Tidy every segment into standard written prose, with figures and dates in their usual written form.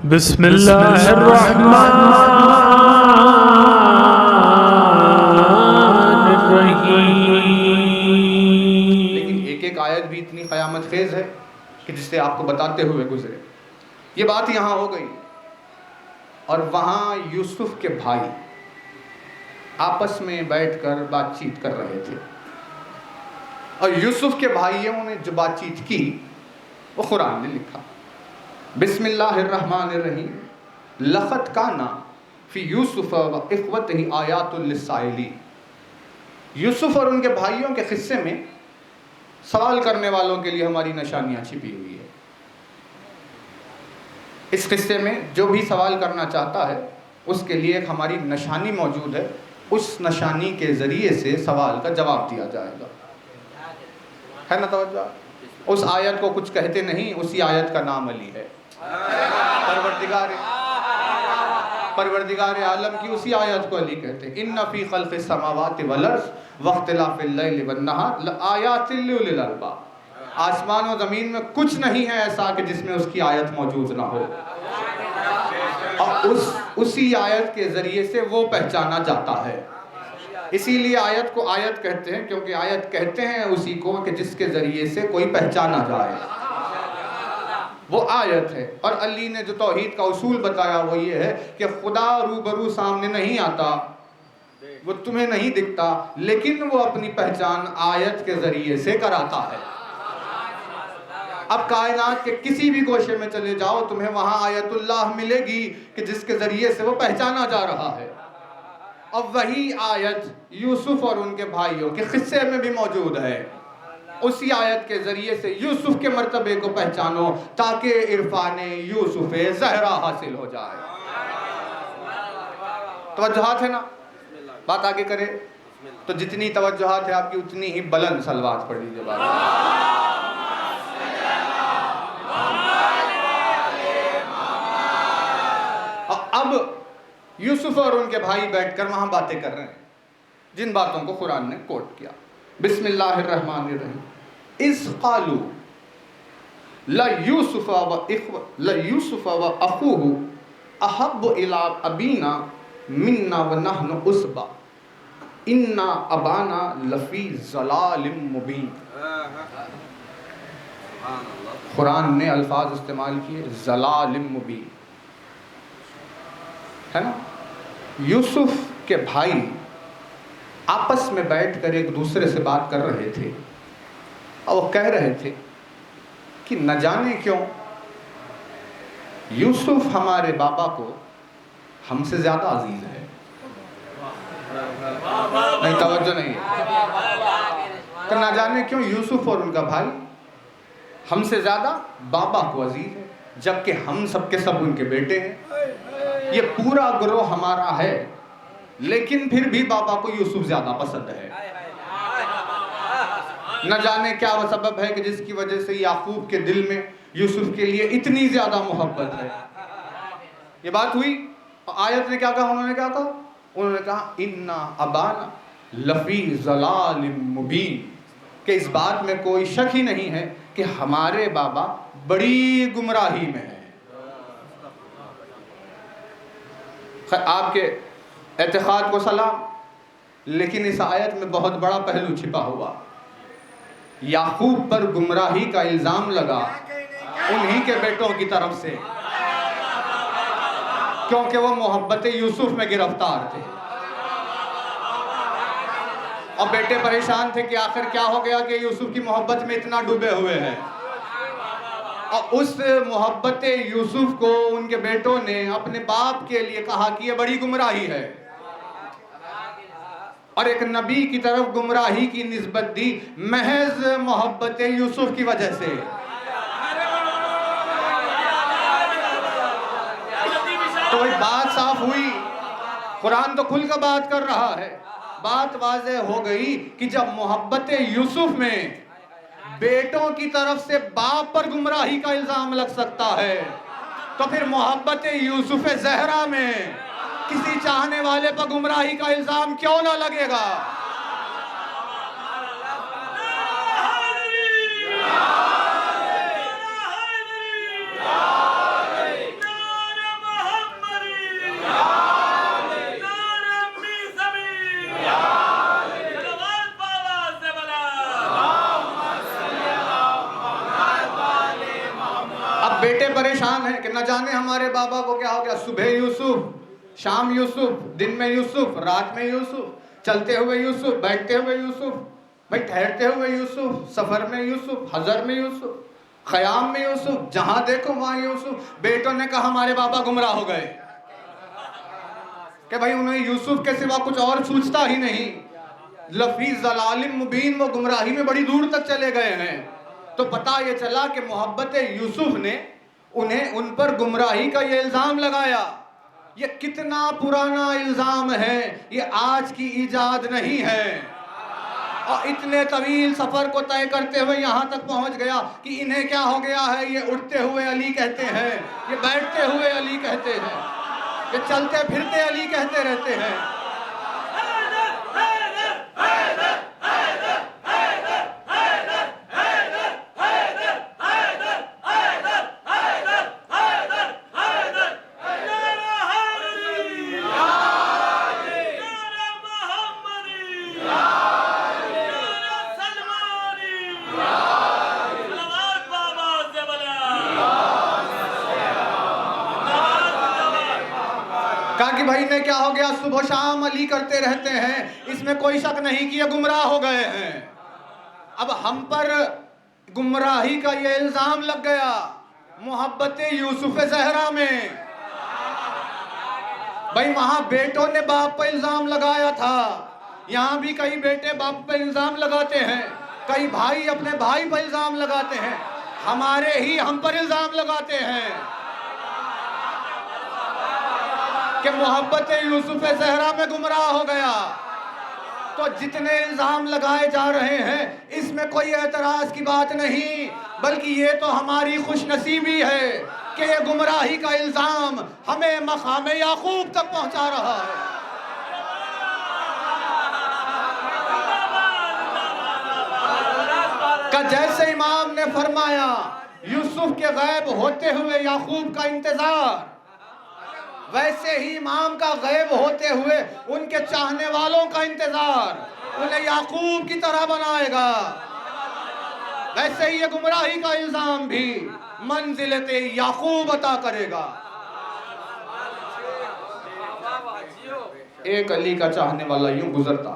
बिस्मिल्लाहिर्रहमानिर्रहीम। लेकिन एक एक आयत भी इतनी क़यामत खेज़ है कि जिससे आपको बताते हुए गुजरे। ये बात यहाँ हो गई और वहाँ यूसुफ के भाई आपस में बैठकर बातचीत कर रहे थे और यूसुफ के भाइयों ने जो बातचीत की वो कुरान ने लिखा। बिस्मिल्लाहिर्रहमानिर्रहीम। लक़द काना फ़ी यूसुफ़ व इख़्वतिही आयातुल लिस्साइली। यूसुफ और उनके भाइयों के क़िस्से में सवाल करने वालों के लिए हमारी निशानियाँ छिपी हुई है। इस क़िस्से में जो भी सवाल करना चाहता है उसके लिए एक हमारी निशानी मौजूद है, उस निशानी के ज़रिए से सवाल का जवाब दिया जाएगा। है ना तवज्जो? उस आयत को कुछ कहते नहीं, उसी आयत का नाम अली है। परवरदिगार आलम की उसी आयत को अली कहते हैं। इन्ना फ़ी ख़ल्क़िस समावाति वल अर्ज़ वख्तिलाफ़िल लैलि वन नहार लआयातिल लिउलिल अलबाब। आसमान और ज़मीन में कुछ नहीं है ऐसा कि जिसमें उसकी आयत मौजूद ना हो, और उसी आयत के ज़रिए से वो पहचाना जाता है। इसीलिए आयत को आयत कहते हैं, क्योंकि आयत कहते हैं उसी को कि जिसके ज़रिए से कोई पहचाना जाए, वो आयत है। और अली ने जो तौहीद का उसूल बताया वो ये है कि खुदा रूबरू सामने नहीं आता, वो तुम्हें नहीं दिखता, लेकिन वो अपनी पहचान आयत के ज़रिए से कराता है। अब कायनात के किसी भी गोशे में चले जाओ, तुम्हें वहाँ आयतुल्लाह मिलेगी कि जिसके ज़रिए से वो पहचाना जा रहा है। अब वही आयत यूसुफ और उनके भाइयों के क़िस्से में भी मौजूद है। उसी आयत के ज़रिए से यूसुफ के मर्तबे को पहचानो ताकि इरफान यूसुफ ज़हरा हासिल हो जाए। तवज्जुहात है ना? बात आगे करें तो जितनी तवज्जुहात है आपकी उतनी ही बुलंद सलवात पढ़ लीजिए। बात अब यूसुफ और उनके भाई बैठकर वहां बातें कर रहे हैं, जिन बातों को कुरान ने कोट किया। बिस्मिल्लाहिर्रहमानिर्रहीम। इज़ क़ालू ला यूसुफ व अख़ूहु अहब्बु इला अबीना मिन्ना व नहनु उसबा इन्ना अबाना लफ़ी ज़लालिम मुबीन। कुरान ने अल्फाज इस्तेमाल किए ज़लालिम मुबीन, है ना? यूसुफ के भाई आपस में बैठकर एक दूसरे से बात कर रहे थे और वो कह रहे थे कि न जाने क्यों यूसुफ हमारे बाबा को हमसे ज़्यादा अजीज़ है। नहीं, तवज्जो नहीं है। तो न जाने क्यों यूसुफ और उनका भाई हमसे ज़्यादा बाबा को अजीज़ है, जबकि हम सबके सब उनके बेटे हैं। ये पूरा ग्रोह हमारा है, लेकिन फिर भी बाबा को यूसुफ ज़्यादा पसंद है। न जाने क्या वह सबब है कि जिसकी वजह से याकूब के दिल में यूसुफ के लिए इतनी ज़्यादा मोहब्बत है। ये बात हुई, आयत ने क्या कहा? उन्होंने कहा इन्ना अबाना लफ़ी ज़लालिम मुबीन, कि इस बात में कोई शक ही नहीं है कि हमारे बाबा बड़ी गुमराही में है। आपके एतक़ाद को सलाम, लेकिन इस आयत में बहुत बड़ा पहलू छिपा हुआ। याकूब पर गुमराही का इल्ज़ाम लगा उन्हीं के बेटों की तरफ से, क्योंकि वो मोहब्बत यूसुफ में गिरफ्तार थे और बेटे परेशान थे कि आखिर क्या हो गया कि यूसुफ की मोहब्बत में इतना डूबे हुए हैं। और उस मोहब्बत यूसुफ को उनके बेटों ने अपने बाप के लिए कहा कि ये बड़ी गुमराही है, और एक नबी की तरफ गुमराही की निस्बत दी महज मोहब्बत यूसुफ की वजह से। तो वही बात साफ हुई, कुरान तो खुल कर बात कर रहा है। बात वाज़ेह हो गई कि जब मोहब्बत यूसुफ में बेटों की तरफ से बाप पर गुमराही का इल्जाम लग सकता है, तो फिर मोहब्बत यूसुफ ज़हरा में किसी चाहने वाले पर गुमराही का इल्जाम क्यों ना लगेगा? बेटे परेशान हैं कि न जाने हमारे बाबा को क्या हो गया, सुबह यूसुफ, शाम यूसुफ, दिन में यूसुफ, रात में यूसुफ, चलते हुए यूसुफ, बैठते हुए यूसुफ, भाई ठहरते हुए यूसुफ, सफर में यूसुफ, हजर में यूसुफ, ख़याम में यूसुफ, जहां देखो वहां यूसुफ। बेटों ने कहा हमारे बाबा गुमराह हो गए कि भाई उन्हें यूसुफ के सिवा कुछ और सूझता ही नहीं। लफी ज़लालिम मुबीन, वो गुमराही में बड़ी दूर तक चले गए हैं। तो पता ये चला कि मोहब्बत यूसुफ ने उन्हें उन पर गुमराही का ये इल्ज़ाम लगाया। ये कितना पुराना इल्ज़ाम है, ये आज की इजाद नहीं है। और इतने तवील सफ़र को तय करते हुए यहाँ तक पहुँच गया कि इन्हें क्या हो गया है, ये उठते हुए अली कहते हैं, ये बैठते हुए अली कहते हैं, ये चलते फिरते अली कहते रहते हैं। कहा कि भाई ने क्या हो गया, सुबह शाम अली करते रहते हैं, इसमें कोई शक नहीं कि ये गुमराह हो गए हैं। अब हम पर गुमराही का ये इल्जाम लग गया मोहब्बत यूसुफ ज़हरा में। भाई वहां बेटों ने बाप पर इल्जाम लगाया था, यहाँ भी कई बेटे बाप पर इल्जाम लगाते हैं, कई भाई अपने भाई पर इल्जाम लगाते हैं, हमारे ही हम पर इल्जाम लगाते हैं कि मोहब्बत यूसुफ ज़हरा में गुमराह हो गया। तो जितने इल्जाम लगाए जा रहे हैं इसमें कोई एतराज की बात नहीं, बल्कि ये तो हमारी खुशनसीबी है कि ये गुमराही का इल्जाम हमें मकाम याकूब तक पहुंचा रहा है। का जैसे इमाम ने फरमाया यूसुफ के गैब होते हुए याकूब का इंतजार, वैसे ही इमाम का गैब होते हुए उनके चाहने वालों का इंतजार उन्हें याकूब की तरह बनाएगा। वैसे ही ये गुमराही का इल्जाम भी मंजिलते याकूब अता करेगा। एक अली का चाहने वाला यूं गुजरता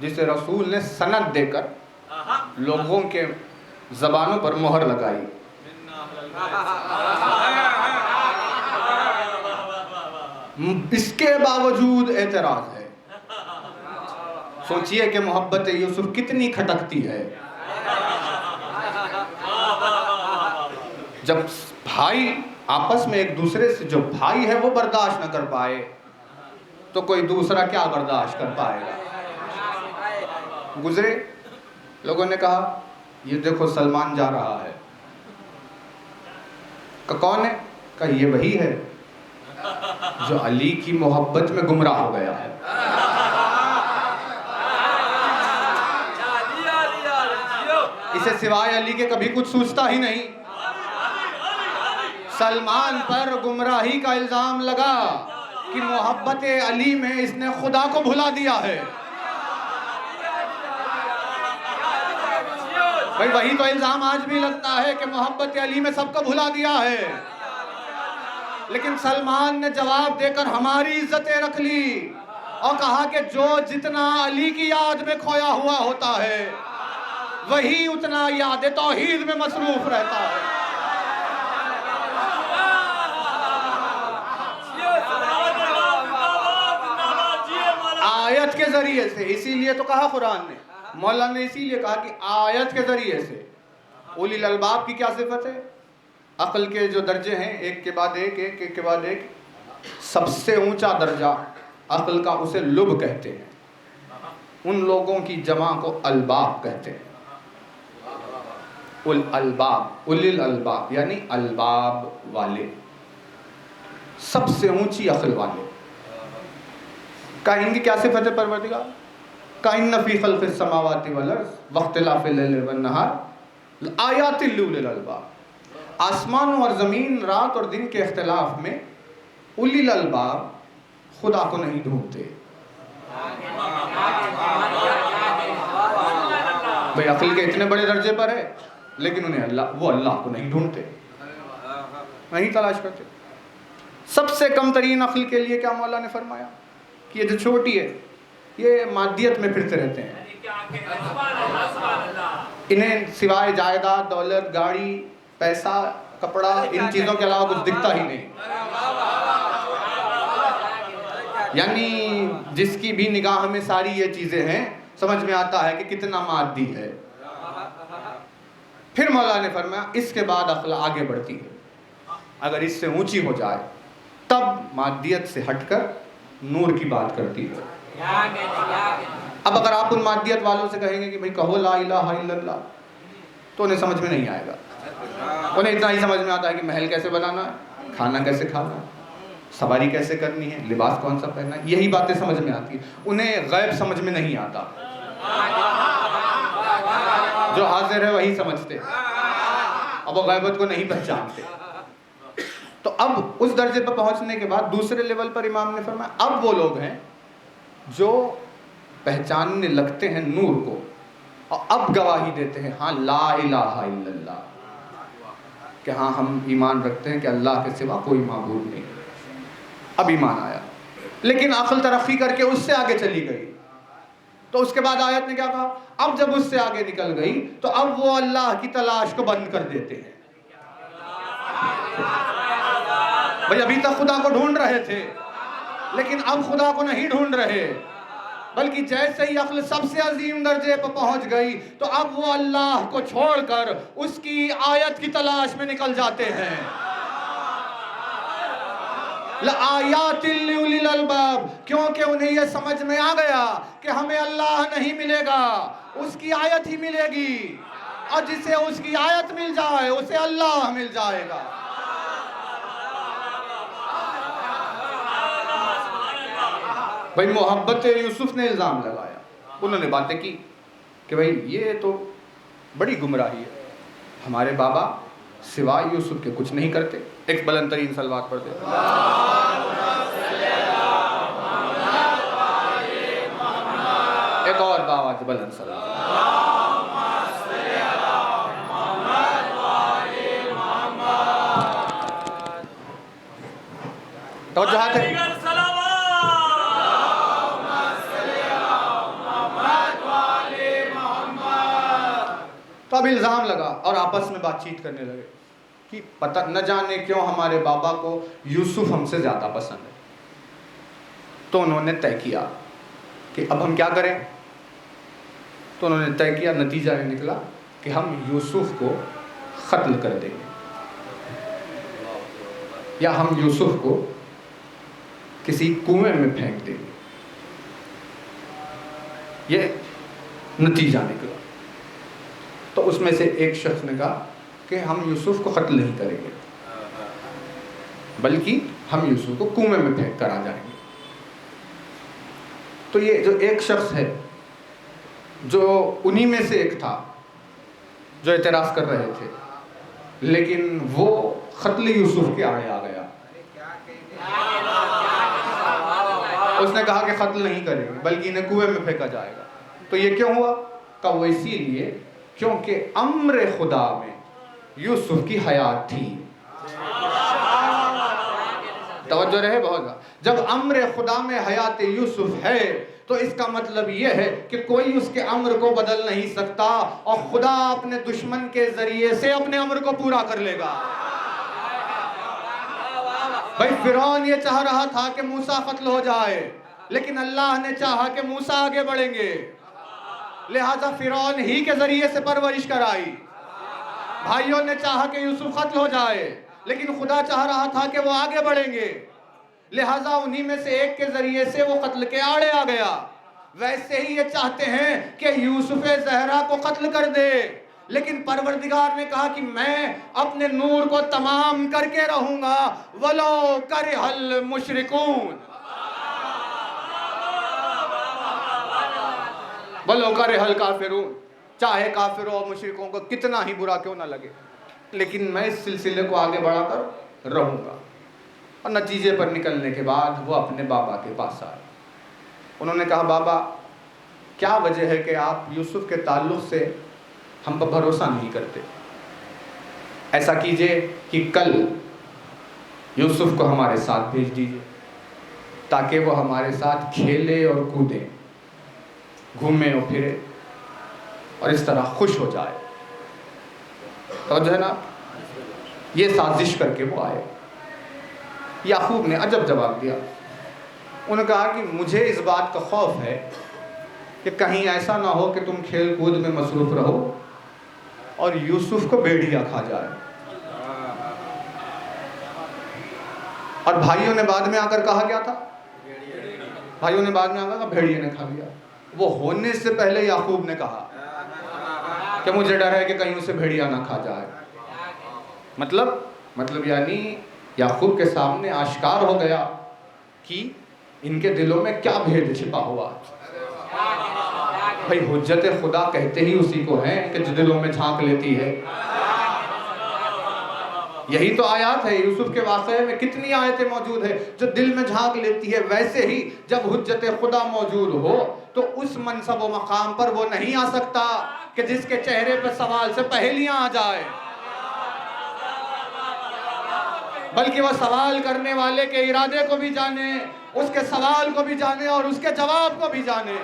जिसे रसूल ने सनद देकर लोगों के जबानों पर मोहर लगाई। इसके बावजूद एतराज है। सोचिए कि मोहब्बत यूसुफ कितनी खटकती है। जब भाई आपस में एक दूसरे से, जो भाई है वो बर्दाश्त न कर पाए तो कोई दूसरा क्या बर्दाश्त कर पाएगा। गुजरे लोगों ने कहा ये देखो सलमान जा रहा है। कौन है? कहा ये वही है जो अली की मोहब्बत में गुमराह हो गया है। इसे सिवाय अली के कभी कुछ सूझता ही नहीं। सलमान पर गुमराही का इल्जाम लगा कि मोहब्बत अली में इसने खुदा को भुला दिया है। भाई वही तो इल्जाम आज भी लगता है कि मोहब्बत अली में सबको भुला दिया है। लेकिन सलमान ने जवाब देकर हमारी इज्जतें रख ली और कहा कि जो जितना अली की याद में खोया हुआ होता है वही उतना याद तौहीद में मसरूफ रहता है। आयत के जरिए से, इसीलिए तो कहा कुरान ने, मौलाना ने इसीलिए कहा कि आयत के जरिए से उलिल अलबाब की क्या सिफत है। अक्ल के जो दर्जे हैं एक के बाद एक, एक के बाद एक, सबसे ऊंचा दर्जा अक्ल का उसे लुब कहते हैं। उन लोगों की जमा को अलबाब कहते हैं। उल अलबाब, उलिल अलबाब यानी अलबाब वाले, सबसे ऊंची अक्ल वाले। काइन की क्या सिफत है परवरदिगार? काइन फी खल्क़िस समावाति वल अर्ज़ वख्तिलाफ़िल लैल वन नहार आयातिल लिउलिल अलबाब। आसमानों और ज़मीन, रात और दिन के इख्तिलाफ में उलिल अलबाब खुदा को नहीं ढूंढते। भाई अक्ल के इतने बड़े दर्जे पर है लेकिन उन्हें वो अल्लाह को नहीं ढूंढते, नहीं तलाश करते। सबसे कम तरीन अक्ल के लिए क्या मौला ने फरमाया कि ये जो छोटी है ये मादियत में फिरते रहते हैं, इन्हें सिवाय जायदाद, दौलत, गाड़ी, पैसा, कपड़ा, इन चीज़ों के अलावा कुछ दिखता ही नहीं। यानी जिसकी भी निगाह में सारी ये चीज़ें हैं, समझ में आता है कि कितना मादी है। फिर मौला ने फरमाया इसके बाद अक्ल आगे बढ़ती है, अगर इससे ऊंची हो जाए तब मादियत से हटकर नूर की बात करती है। अब अगर आप उन मादियत वालों से कहेंगे कि भाई कहो ला इलाहा इल्लल्लाह, तो उन्हें समझ में नहीं आएगा। उन्हें इतना ही समझ में आता है कि महल कैसे बनाना है, खाना कैसे खाना है, सवारी कैसे करनी है, लिबास कौन सा पहनना है, यही बातें समझ में आती है। उन्हें गैब समझ में नहीं आता, जो हाजिर है वही समझते, अब वो गैबत को नहीं पहचानते। तो अब उस दर्जे पर पहुंचने के बाद दूसरे लेवल पर इमाम ने फरमाया अब वो लोग हैं जो पहचानने लगते हैं नूर को और अब गवाही देते हैं हाँ ला इलाहा इल्लल्लाह, कि हाँ हम ईमान रखते हैं कि अल्लाह के सिवा कोई माबूद नहीं। अब ईमान आया, लेकिन अक्ल तरक्की करके उससे आगे चली गई। तो उसके बाद आयत ने क्या कहा, अब जब उससे आगे निकल गई तो अब वो अल्लाह की तलाश को बंद कर देते हैं। भाई अभी तक खुदा को ढूंढ रहे थे, लेकिन अब खुदा को नहीं ढूंढ रहे, बल्कि जैसे ही अक्ल सबसे अजीम दर्जे पर पहुंच गई तो अब वो अल्लाह को छोड़कर उसकी आयत की तलाश में निकल जाते हैं। लआयातिल लिउलिल अलबाब, क्योंकि उन्हें यह समझ में आ गया कि हमें अल्लाह नहीं मिलेगा, उसकी आयत ही मिलेगी, और जिसे उसकी आयत मिल जाए उसे अल्लाह मिल जाएगा। भाई मोहब्बत यूसुफ ने इल्ज़ाम लगाया, उन्होंने बातें की कि भाई ये तो बड़ी गुमराही है, हमारे बाबा सिवाय यूसुफ के कुछ नहीं करते। एक बुलंद तरीन सलवात पढ़ते, एक और बावाज बुलंद सलवात। तो जहाँ थे तो अब इल्ज़ाम लगा और आपस में बातचीत करने लगे कि पता न जाने क्यों हमारे बाबा को यूसुफ हमसे ज़्यादा पसंद है। तो उन्होंने तय किया कि अब हम क्या करें। तो उन्होंने तय किया, नतीजा ये निकला कि हम यूसुफ को क़त्ल कर देंगे, या हम यूसुफ को किसी कुएं में फेंक देंगे। ये नतीजा निकला। तो उसमें से एक शख्स ने कहा कि हम यूसुफ को क़त्ल नहीं करेंगे, बल्कि हम यूसुफ को कुएं में फेंक कर आ जाएंगे। तो ये जो एक शख्स है, जो उन्हीं में से एक था जो एतराज़ कर रहे थे, लेकिन वो क़त्ल यूसुफ के आड़े आ गया। उसने कहा कि क़त्ल नहीं करेंगे, बल्कि इन्हें कुएं में फेंका जाएगा। तो ये क्यों हुआ? का वो इसीलिए क्योंकि अम्र खुदा में यूसुफ की हयात थी। तवज्जो रहे बहुत। जब अम्र खुदा में हयात यूसुफ है तो इसका मतलब यह है कि कोई उसके अम्र को बदल नहीं सकता, और खुदा अपने दुश्मन के जरिए से अपने अम्र को पूरा कर लेगा। भाई फिरौन ये चाह रहा था कि मूसा कत्ल हो जाए, लेकिन अल्लाह ने चाहा कि मूसा आगे बढ़ेंगे, लिहाजा फिरौन ही के जरिए से परवरिश कराई। भाइयों ने चाहा कि यूसुफ कत्ल हो जाए, लेकिन खुदा चाह रहा था कि वो आगे बढ़ेंगे, लिहाजा उन्हीं में से एक के जरिए से वो कत्ल के आड़े आ गया। वैसे ही ये चाहते हैं कि यूसुफ ज़हरा को कत्ल कर दे, लेकिन परवरदिगार ने कहा कि मैं अपने नूर को तमाम करके रहूंगा, वलो करहल मुशरिकून, वलो करहल काफिरून, चाहे काफिरों और मुशरिकों को कितना ही बुरा क्यों ना लगे, लेकिन मैं इस सिलसिले को आगे बढ़ाकर रहूंगा। और नतीजे पर निकलने के बाद वो अपने बाबा के पास आए। उन्होंने कहा, बाबा क्या वजह है कि आप यूसुफ के ताल्लुक़ से हम पर भरोसा नहीं करते? ऐसा कीजिए कि कल यूसुफ को हमारे साथ भेज दीजिए ताकि वो हमारे साथ खेले और कूदे, घूमे और फिरे और इस तरह खुश हो जाए। तो जो है ना, ये साजिश करके वो आए। याकूब ने अजब जवाब दिया। उन्होंने कहा कि मुझे इस बात का खौफ है कि कहीं ऐसा ना हो कि तुम खेल कूद में मसरूफ रहो और यूसुफ को भेड़िया खा जाए। और भाइयों ने बाद में आकर कहा क्या था, भाइयों ने बाद में आकर कहा भेड़िए ने खा लिया। वो होने से पहले याकूब ने कहा कि मुझे डर है कि कहीं उसे भेड़िया ना खा जाए। मतलब यानी याकूब के सामने आश्कार हो गया कि इनके दिलों में क्या भेद छिपा हुआ। भाई हुज्जत खुदा कहते ही उसी को है कि जो दिलों में झांक लेती है। यही तो आयत है यूसुफ के वाक़े में। कितनी आयतें मौजूद है जो दिल में झांक लेती है। वैसे ही जब हुज्जत खुदा मौजूद हो तो उस मनसब व मकाम पर वो नहीं आ सकता कि जिसके चेहरे पर सवाल से पहेलियां आ जाए, बल्कि वह सवाल करने वाले के इरादे को भी जाने, उसके सवाल को भी जाने और उसके जवाब को भी जाने।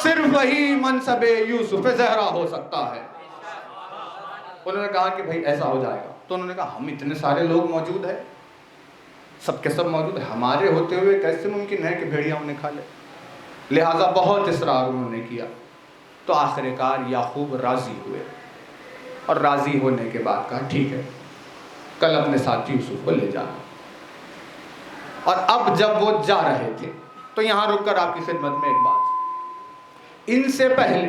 सिर्फ वही मनसबे यूसुफ ज़हरा हो सकता है। उन्होंने कहा कि भाई ऐसा हो जाएगा। तो उन्होंने कहा हम इतने सारे लोग मौजूद है, सबके सब मौजूद है, हमारे होते हुए कैसे मुमकिन है कि भेड़िया उन्हें खा ले। लिहाजा बहुत इसरार उन्होंने किया। तो आखिरकार याकूब राजी हुए और राजी होने के बाद कहा ठीक है, कल अपने साथ यूसुफ को ले जाना। और अब जब वो जा रहे थे तो यहां रुककर आपकी खिदमत में एक बात, इनसे पहले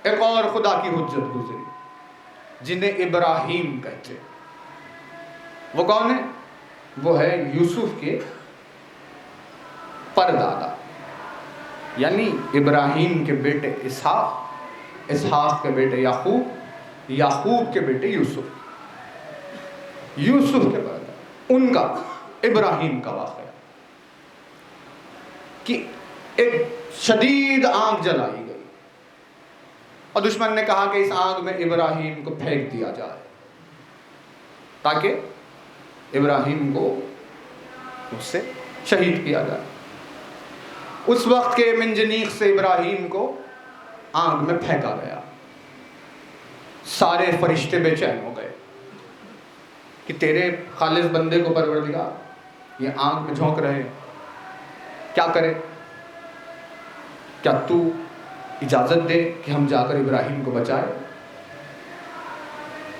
एक और खुदा की हुज्जत गुजरी जिन्हें इब्राहिम कहते। वो कौन है? वो है यूसुफ के परदादा, यानी इब्राहिम के बेटे इसहाक, इसहाक के बेटे याकूब, याकूब के बेटे यूसुफ, यूसुफ के परदादा, उनका इब्राहिम का वाक़या कि एक शदीद आग जलाई गई और दुश्मन ने कहा कि इस आग में इब्राहिम को फेंक दिया जाए ताकि इब्राहिम को उससे शहीद किया जाए। उस वक्त के मंजनीक से इब्राहिम को आग में फेंका गया। सारे फरिश्ते बेचैन हो गए कि तेरे खालिस बंदे को परवरदिगार ये आग में झोंक रहे, क्या करे, क्या तू इजाजत दे कि हम जाकर इब्राहिम को बचाए।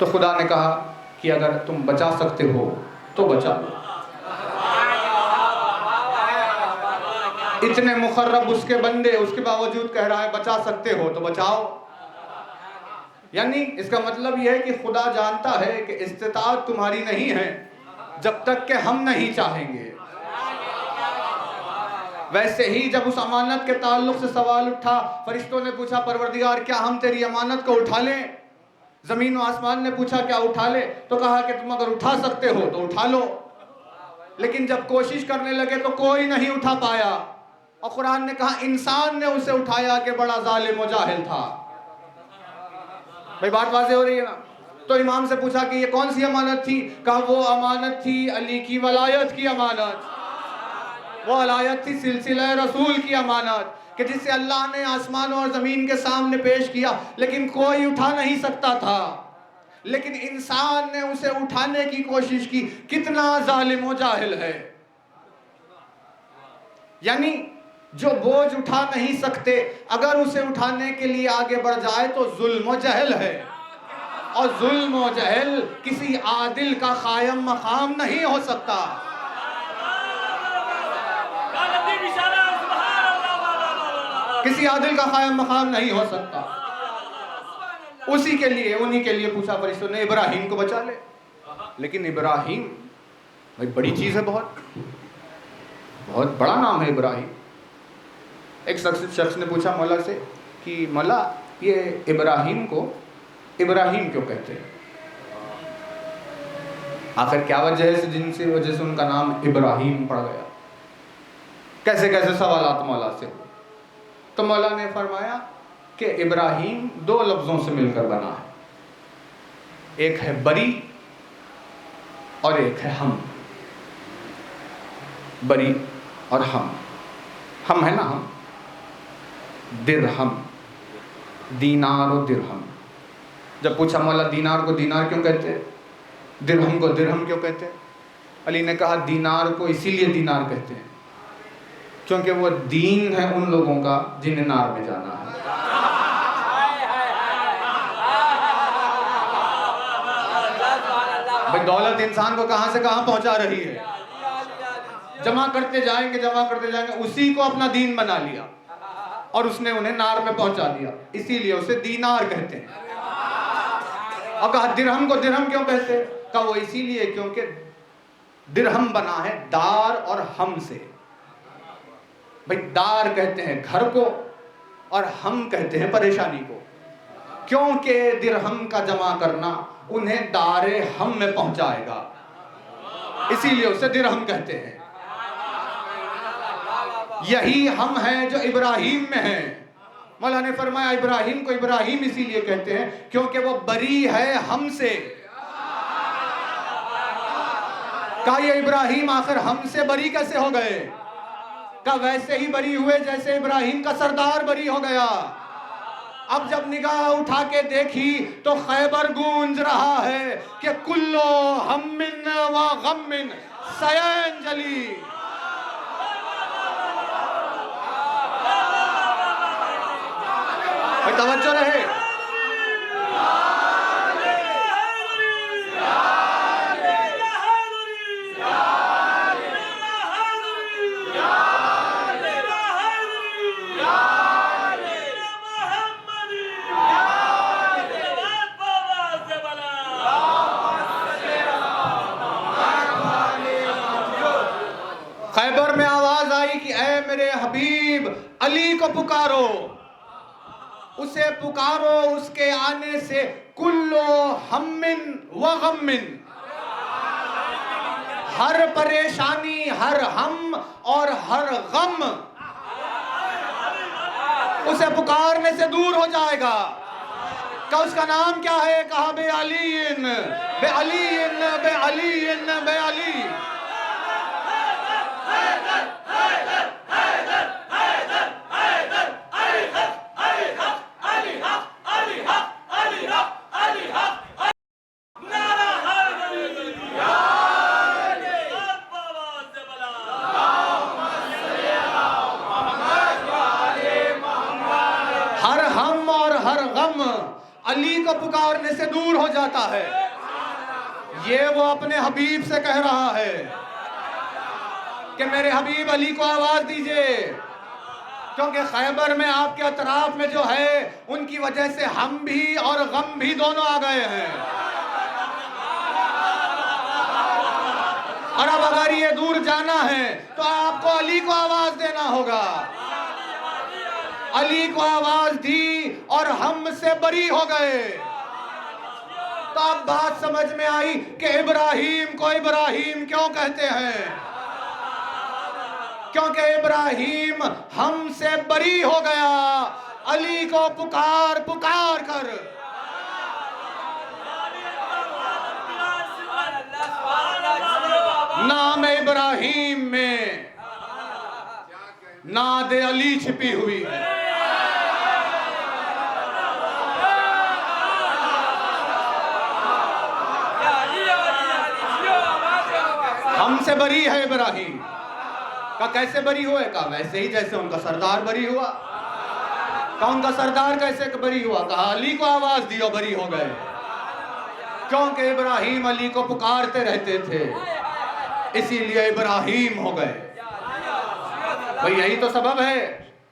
तो खुदा ने कहा कि अगर तुम बचा सकते हो तो बचा लो। इतने मुखर्रब उसके बंदे, उसके बावजूद कह रहा है बचा सकते हो तो बचाओ। यानी इसका मतलब यह है कि खुदा जानता है कि इस्तिताअत तुम्हारी नहीं है जब तक कि हम नहीं चाहेंगे। वैसे ही जब उस अमानत के ताल्लुक से सवाल उठा, फरिश्तों ने पूछा परवरदिगार क्या हम तेरी अमानत को उठा लें? जमीन और आसमान ने पूछा क्या उठा ले? तो कहा कि तुम अगर उठा सकते हो तो उठा लो। लेकिन जब कोशिश करने लगे तो कोई नहीं उठा पाया। और कुरान ने कहा इंसान ने उसे उठाया कि बड़ा जालिम और जाहिल था। भाई बात वाज़ेह हो रही है ना? तो इमाम से पूछा कि ये कौन सी अमानत थी? कहा वो अमानत थी अली की वलायत की अमानत, वो वलायत थी सिलसिला रसूल की अमानत कि जिसे अल्लाह ने आसमान और ज़मीन के सामने पेश किया लेकिन कोई उठा नहीं सकता था, लेकिन इंसान ने उसे उठाने की कोशिश की। कितना जालिम और जाहिल है। यानी जो बोझ उठा नहीं सकते अगर उसे उठाने के लिए आगे बढ़ जाए तो जुल्म और जहल है, और जुल्म और जहल किसी आदिल का कायम मकाम नहीं हो सकता। किसी आदिल का कायम मकाम नहीं हो सकता। उसी के लिए, उन्हीं के लिए पूछा फरिश्तों ने इब्राहिम को बचा ले। लेकिन इब्राहिम भाई बड़ी चीज है, बहुत बहुत बड़ा नाम है इब्राहिम। एक शख्स ने पूछा मौला से कि मौला ये इब्राहिम को इब्राहिम क्यों कहते हैं? आखिर क्या वजह है जिनसे वजह से उनका नाम इब्राहिम पड़ गया? कैसे कैसे सवालात मौला से। तो मौला ने फरमाया कि इब्राहिम दो लफ्ज़ों से मिलकर बना है, एक है बरी और एक है हम। बरी और हम है ना, हम दिरहम, दीनार और दिरहम। जब पूछा मौला दीनार को दीनार क्यों कहते हैं, दिरहम को दिरहम क्यों कहते हैं, अली ने कहा दीनार को इसीलिए दीनार कहते हैं क्योंकि वो दीन है उन लोगों का जिन्हें नार में जाना है। भाई दौलत इंसान को कहां से कहां पहुंचा रही है, जमा करते जाएंगे, उसी को अपना दीन बना लिया और उसने उन्हें नार में पहुंचा दिया, इसीलिए उसे दीनार कहते हैं। अब कहा दिरहम को दिरहम क्यों कहते हैं, कहा वो इसीलिए क्योंकि दिरहम बना है दार और हम से। भाई दार कहते हैं घर को और हम कहते हैं परेशानी को, क्योंकि दिरहम का जमा करना उन्हें दारे हम में पहुंचाएगा, इसीलिए उसे दिरहम कहते हैं। यही हम है जो इब्राहिम में है। मौला ने फरमाया इब्राहिम को इब्राहिम इसीलिए कहते हैं क्योंकि वो बरी है हमसे। कहा ये इब्राहिम आखिर हमसे बरी कैसे हो गए, कहा वैसे ही बरी हुए जैसे इब्राहिम का सरदार बरी हो गया। अब जब निगाह उठा के देखी तो खैबर गूंज रहा है कि कुल्लो हम्मिन व गम्मिन सयन जली। तवज्जो रहे। खैबर में आवाज आई कि ऐ मेरे हबीब अली को पुकारो, उसे पुकारो, उसके आने से कुल्लो हम्मिन व गम्मिन, हर परेशानी, हर हम और हर गम उसे पुकारने से दूर हो जाएगा। क्या उसका नाम क्या है, कहा बे अलीन बे अलीन बे अलीन बे अली। हर हम और हर गम अली को पुकारने से दूर हो जाता है। ये वो अपने हबीब से कह रहा है कि मेरे हबीब अली को आवाज दीजिए, क्योंकि खैबर में आपके अतराफ में जो है उनकी वजह से हम भी और गम भी दोनों आ गए हैं। और अब अगर ये दूर जाना है तो आपको अली को आवाज देना होगा। अली को आवाज दी और हम से बरी हो गए। तो अब बात समझ में आई कि इब्राहिम को इब्राहिम क्यों कहते हैं, क्योंकि इब्राहिम हमसे बरी हो गया अली को पुकार पुकार कर। नाम इब्राहिम में नाद अली छिपी हुई है। हमसे बरी है इब्राहिम। का कैसे बरी हुए, का वैसे ही जैसे उनका सरदार बरी हुआ। का उनका सरदार कैसे बरी हुआ, कहा अली को आवाज दी और बरी हो गए, क्योंकि इब्राहिम अली को पुकारते रहते थे इसीलिए इब्राहिम हो गए। भाई यही तो सबब है,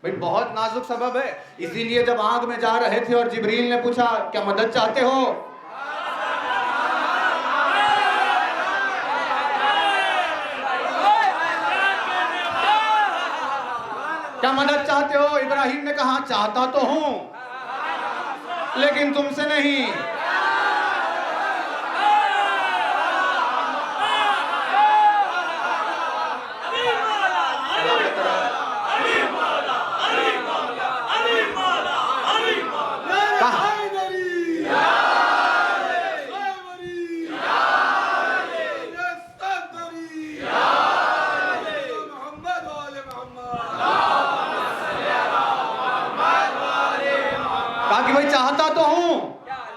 भाई बहुत नाजुक सबब है। इसीलिए जब आग में जा रहे थे और जिब्रील ने पूछा क्या मदद चाहते हो, क्या मदद चाहते हो, इब्राहिम ने कहा चाहता तो हूं लेकिन तुमसे नहीं।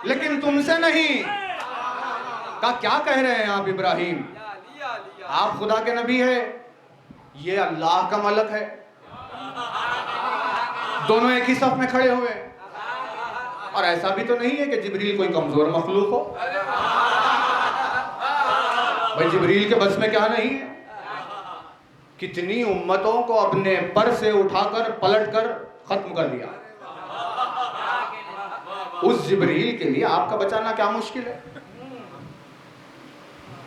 लेकिन तुमसे नहीं। का क्या कह रहे हैं आप इब्राहिम? आप खुदा के नबी है, ये अल्लाह का मलक है। दोनों एक ही सफ में खड़े हुए। और ऐसा भी तो नहीं है कि जिब्रील कोई कमजोर मखलूक हो। भाई जिब्रील के बस में क्या नहीं है। कितनी उम्मतों को अपने पर से उठाकर पलटकर खत्म कर दिया। उस जिब्रील के लिए आपका बचाना क्या मुश्किल है?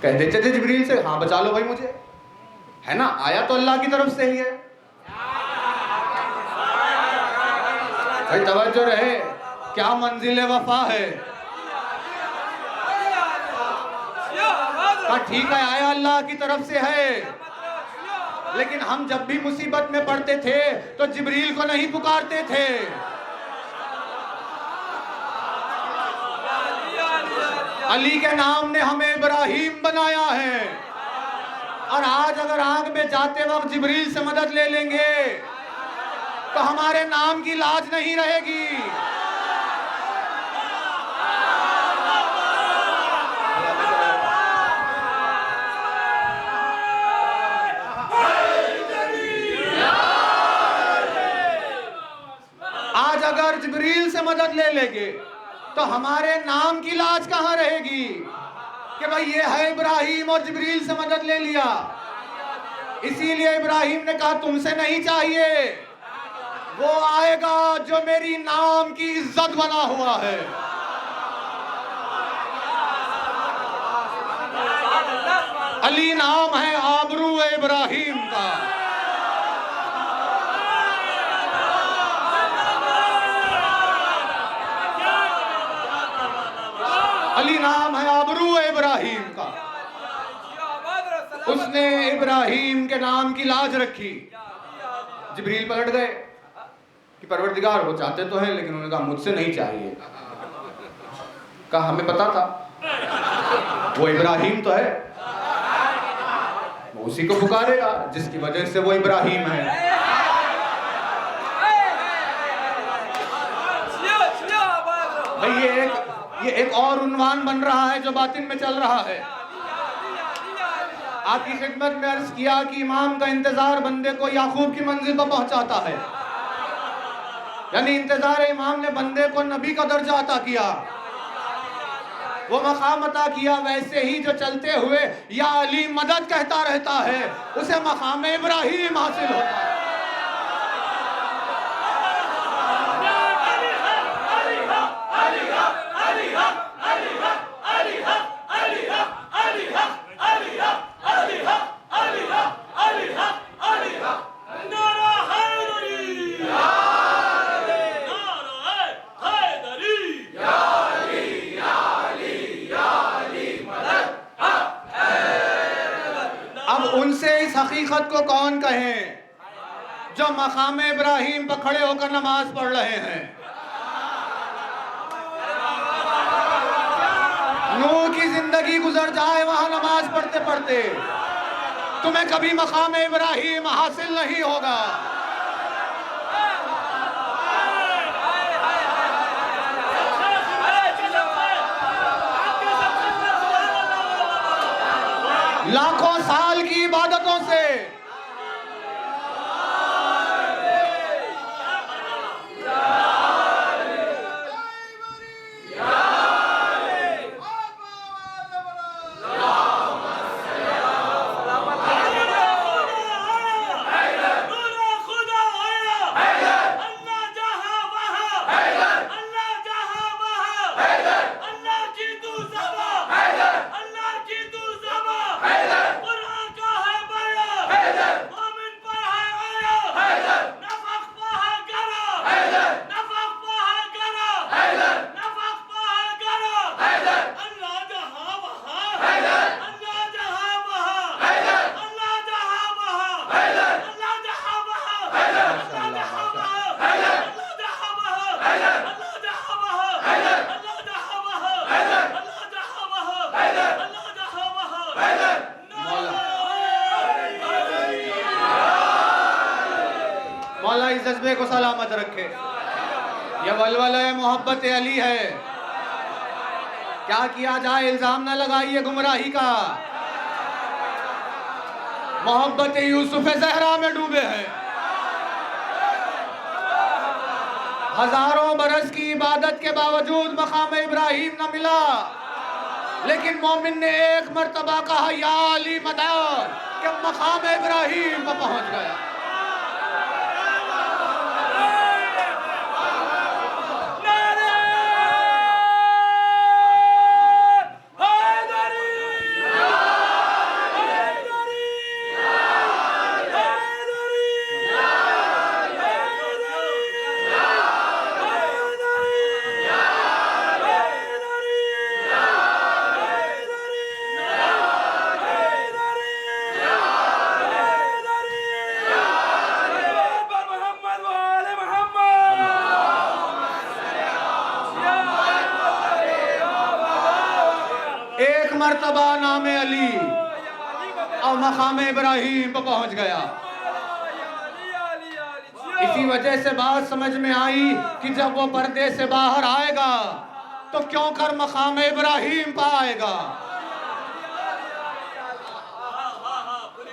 कह देते थे जिब्रील से, हाँ बचा लो भाई मुझे, है ना, आया तो अल्लाह की तरफ से ही है। भाई तवज्जो रहे, क्या मंजिल वफा है। ठीक है, आया अल्लाह की तरफ से है, लेकिन हम जब भी मुसीबत में पड़ते थे तो जिब्रील को नहीं पुकारते थे। अली के नाम ने हमें इब्राहिम बनाया है। और आज अगर आग में जाते वक्त जिब्रील से मदद ले लेंगे तो हमारे नाम की लाज नहीं रहेगी। आज अगर जिब्रील से मदद ले लेंगे तो हमारे नाम की लाज कहां रहेगी कि भाई ये है इब्राहिम और जिब्रील से मदद ले लिया। इसीलिए इब्राहिम ने कहा तुमसे नहीं चाहिए, वो आएगा जो मेरी नाम की इज्जत बना हुआ है। अली नाम है आबरू इब्राहिम का। अली नाम है आबरू इब्राहिम का। उसने इब्राहिम के नाम की लाज रखी। जिब्रील पलट गए कि परवरदिगार वो चाहते तो हैं, लेकिन उन्होंने कहा मुझसे नहीं चाहिए। कहा हमें पता था वो इब्राहिम तो है, वो उसी को पुकारेगा जिसकी वजह से वो इब्राहिम है। भाई ये एक और उन्वान बन रहा है जो बातिन में चल रहा है। आपकी खिदमत में अर्ज किया कि इमाम का इंतजार बंदे को याकूब की मंजिल पर पहुंचाता है। यानी इंतजार इमाम ने बंदे को नबी का दर्जा अता किया, वो मकाम अता किया। वैसे ही जो चलते हुए या अली मदद कहता रहता है उसे मकाम इब्राहिम हासिल होता है। अब उनसे इस हकीकत को कौन कहे जो मकाम इब्राहिम पर खड़े होकर नमाज पढ़ रहे हैं। नूह की जिंदगी गुजर जाए वहां नमाज पढ़ते पढ़ते, तुम्हें कभी मकाम इब्राहिम हासिल नहीं होगा। लाखों साल की इबादतों से मौला इस जज्बे को सलामत रखे। यह वलवला मोहब्बत अली है। क्या किया जाए, इल्जाम न लगाइए गुमराही का। मोहब्बत यूसुफ ज़हरा में डूबे हैं। हजारों बरस की इबादत के बावजूद मकाम इब्राहिम न मिला, लेकिन मोमिन ने एक मर्तबा कहा या अली मदद, कि मकाम इब्राहिम पर पहुंच गया। एक मर्तबा नाम अली और मकाम इब्राहिम पर पहुंच गया। इसी वजह से बात समझ में आई कि जब वो पर्दे से बाहर आएगा तो क्यों कर मकाम इब्राहिम पर आएगा।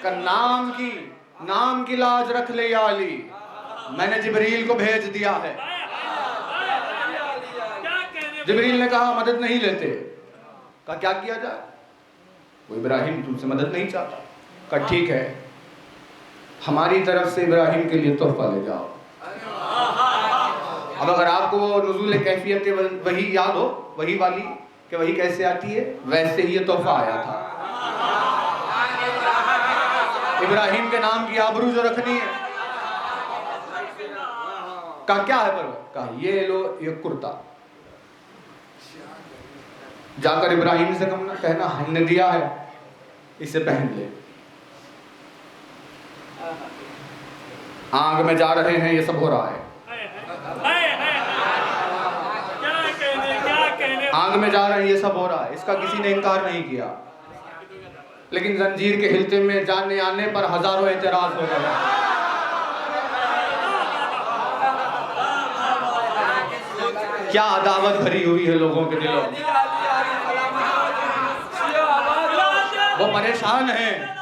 का नाम की लाज रख ले या अली, मैंने जिब्रील को भेज दिया है। जिब्रील ने कहा मदद नहीं लेते। का क्या किया जाए, वो इब्राहिम तुमसे मदद नहीं चाहता। का ठीक है, हमारी तरफ से इब्राहिम के लिए तोहफा ले जाओ। अब अगर आपको वो नुज़ूल कैफियत वही याद हो, वही वाली कि वही कैसे आती है, वैसे ही ये तोहफा आया था। इब्राहिम के नाम की आबरू जो रखनी है। का क्या है पर, का ये लो ये कुर्ता, जाकर इब्राहिम से कहना हमने दिया है, इसे पहन ले। आग में जा रहे हैं, ये सब हो रहा है। आग में जा रहे हैं, ये सब हो रहा है। इसका किसी ने इनकार नहीं किया, लेकिन जंजीर के हिलते में जाने आने पर हजारों एतराज हो गए। क्या अदावत भरी हुई है लोगों के दिलों में। वो परेशान हैं।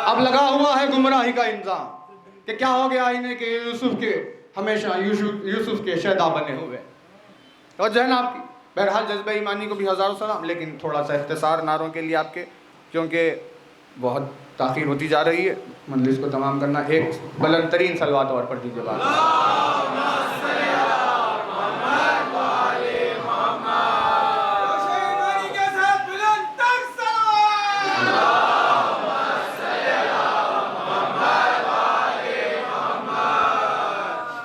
अब लगा हुआ है गुमराही का इंतजाम कि क्या हो गया इन्हें के यूसुफ के हमेशा यूसुफ के शहदा बने हुए। और जहन आपकी बहरहाल जज्बे ईमानी को भी हज़ारों सलाम, लेकिन थोड़ा सा इख्तिसार नारों के लिए आपके, क्योंकि बहुत ताख़ीर होती जा रही है। मजलिस को तमाम करना, एक बुलंद तरीन सलवात और पढ़ दीजिए बात।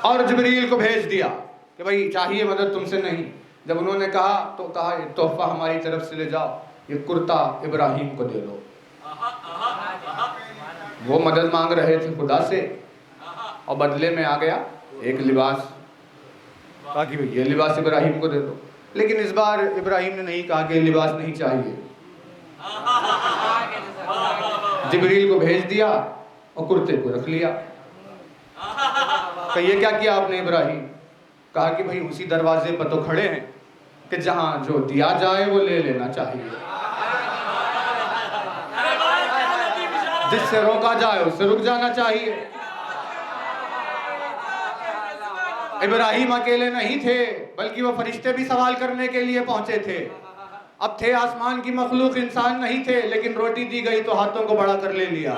और जिब्रील को भेज दिया कि भाई चाहिए मदद तुमसे नहीं। जब उन्होंने कहा तो कहा ये तोहफा हमारी तरफ से ले जाओ, ये कुर्ता इब्राहिम को दे दो। वो मदद मांग रहे थे खुदा से और बदले में आ गया एक लिबास। कहा कि भाई ये लिबास इब्राहिम को दे दो, लेकिन इस बार इब्राहिम ने नहीं कहा कि लिबास नहीं चाहिए। जिब्रील को भेज दिया और कुर्ते को रख लिया। ये क्या किया आपने इब्राहिम? कहा कि भाई उसी दरवाजे पर तो खड़े हैं कि जहां जो दिया जाए वो ले लेना चाहिए, जिससे रोका जाए उससे रुक जाना चाहिए। इब्राहिम अकेले नहीं थे, बल्कि वो फरिश्ते भी सवाल करने के लिए पहुंचे थे। अब थे आसमान की मखलूक, इंसान नहीं थे, लेकिन रोटी दी गई तो हाथों को बड़ा कर ले लिया।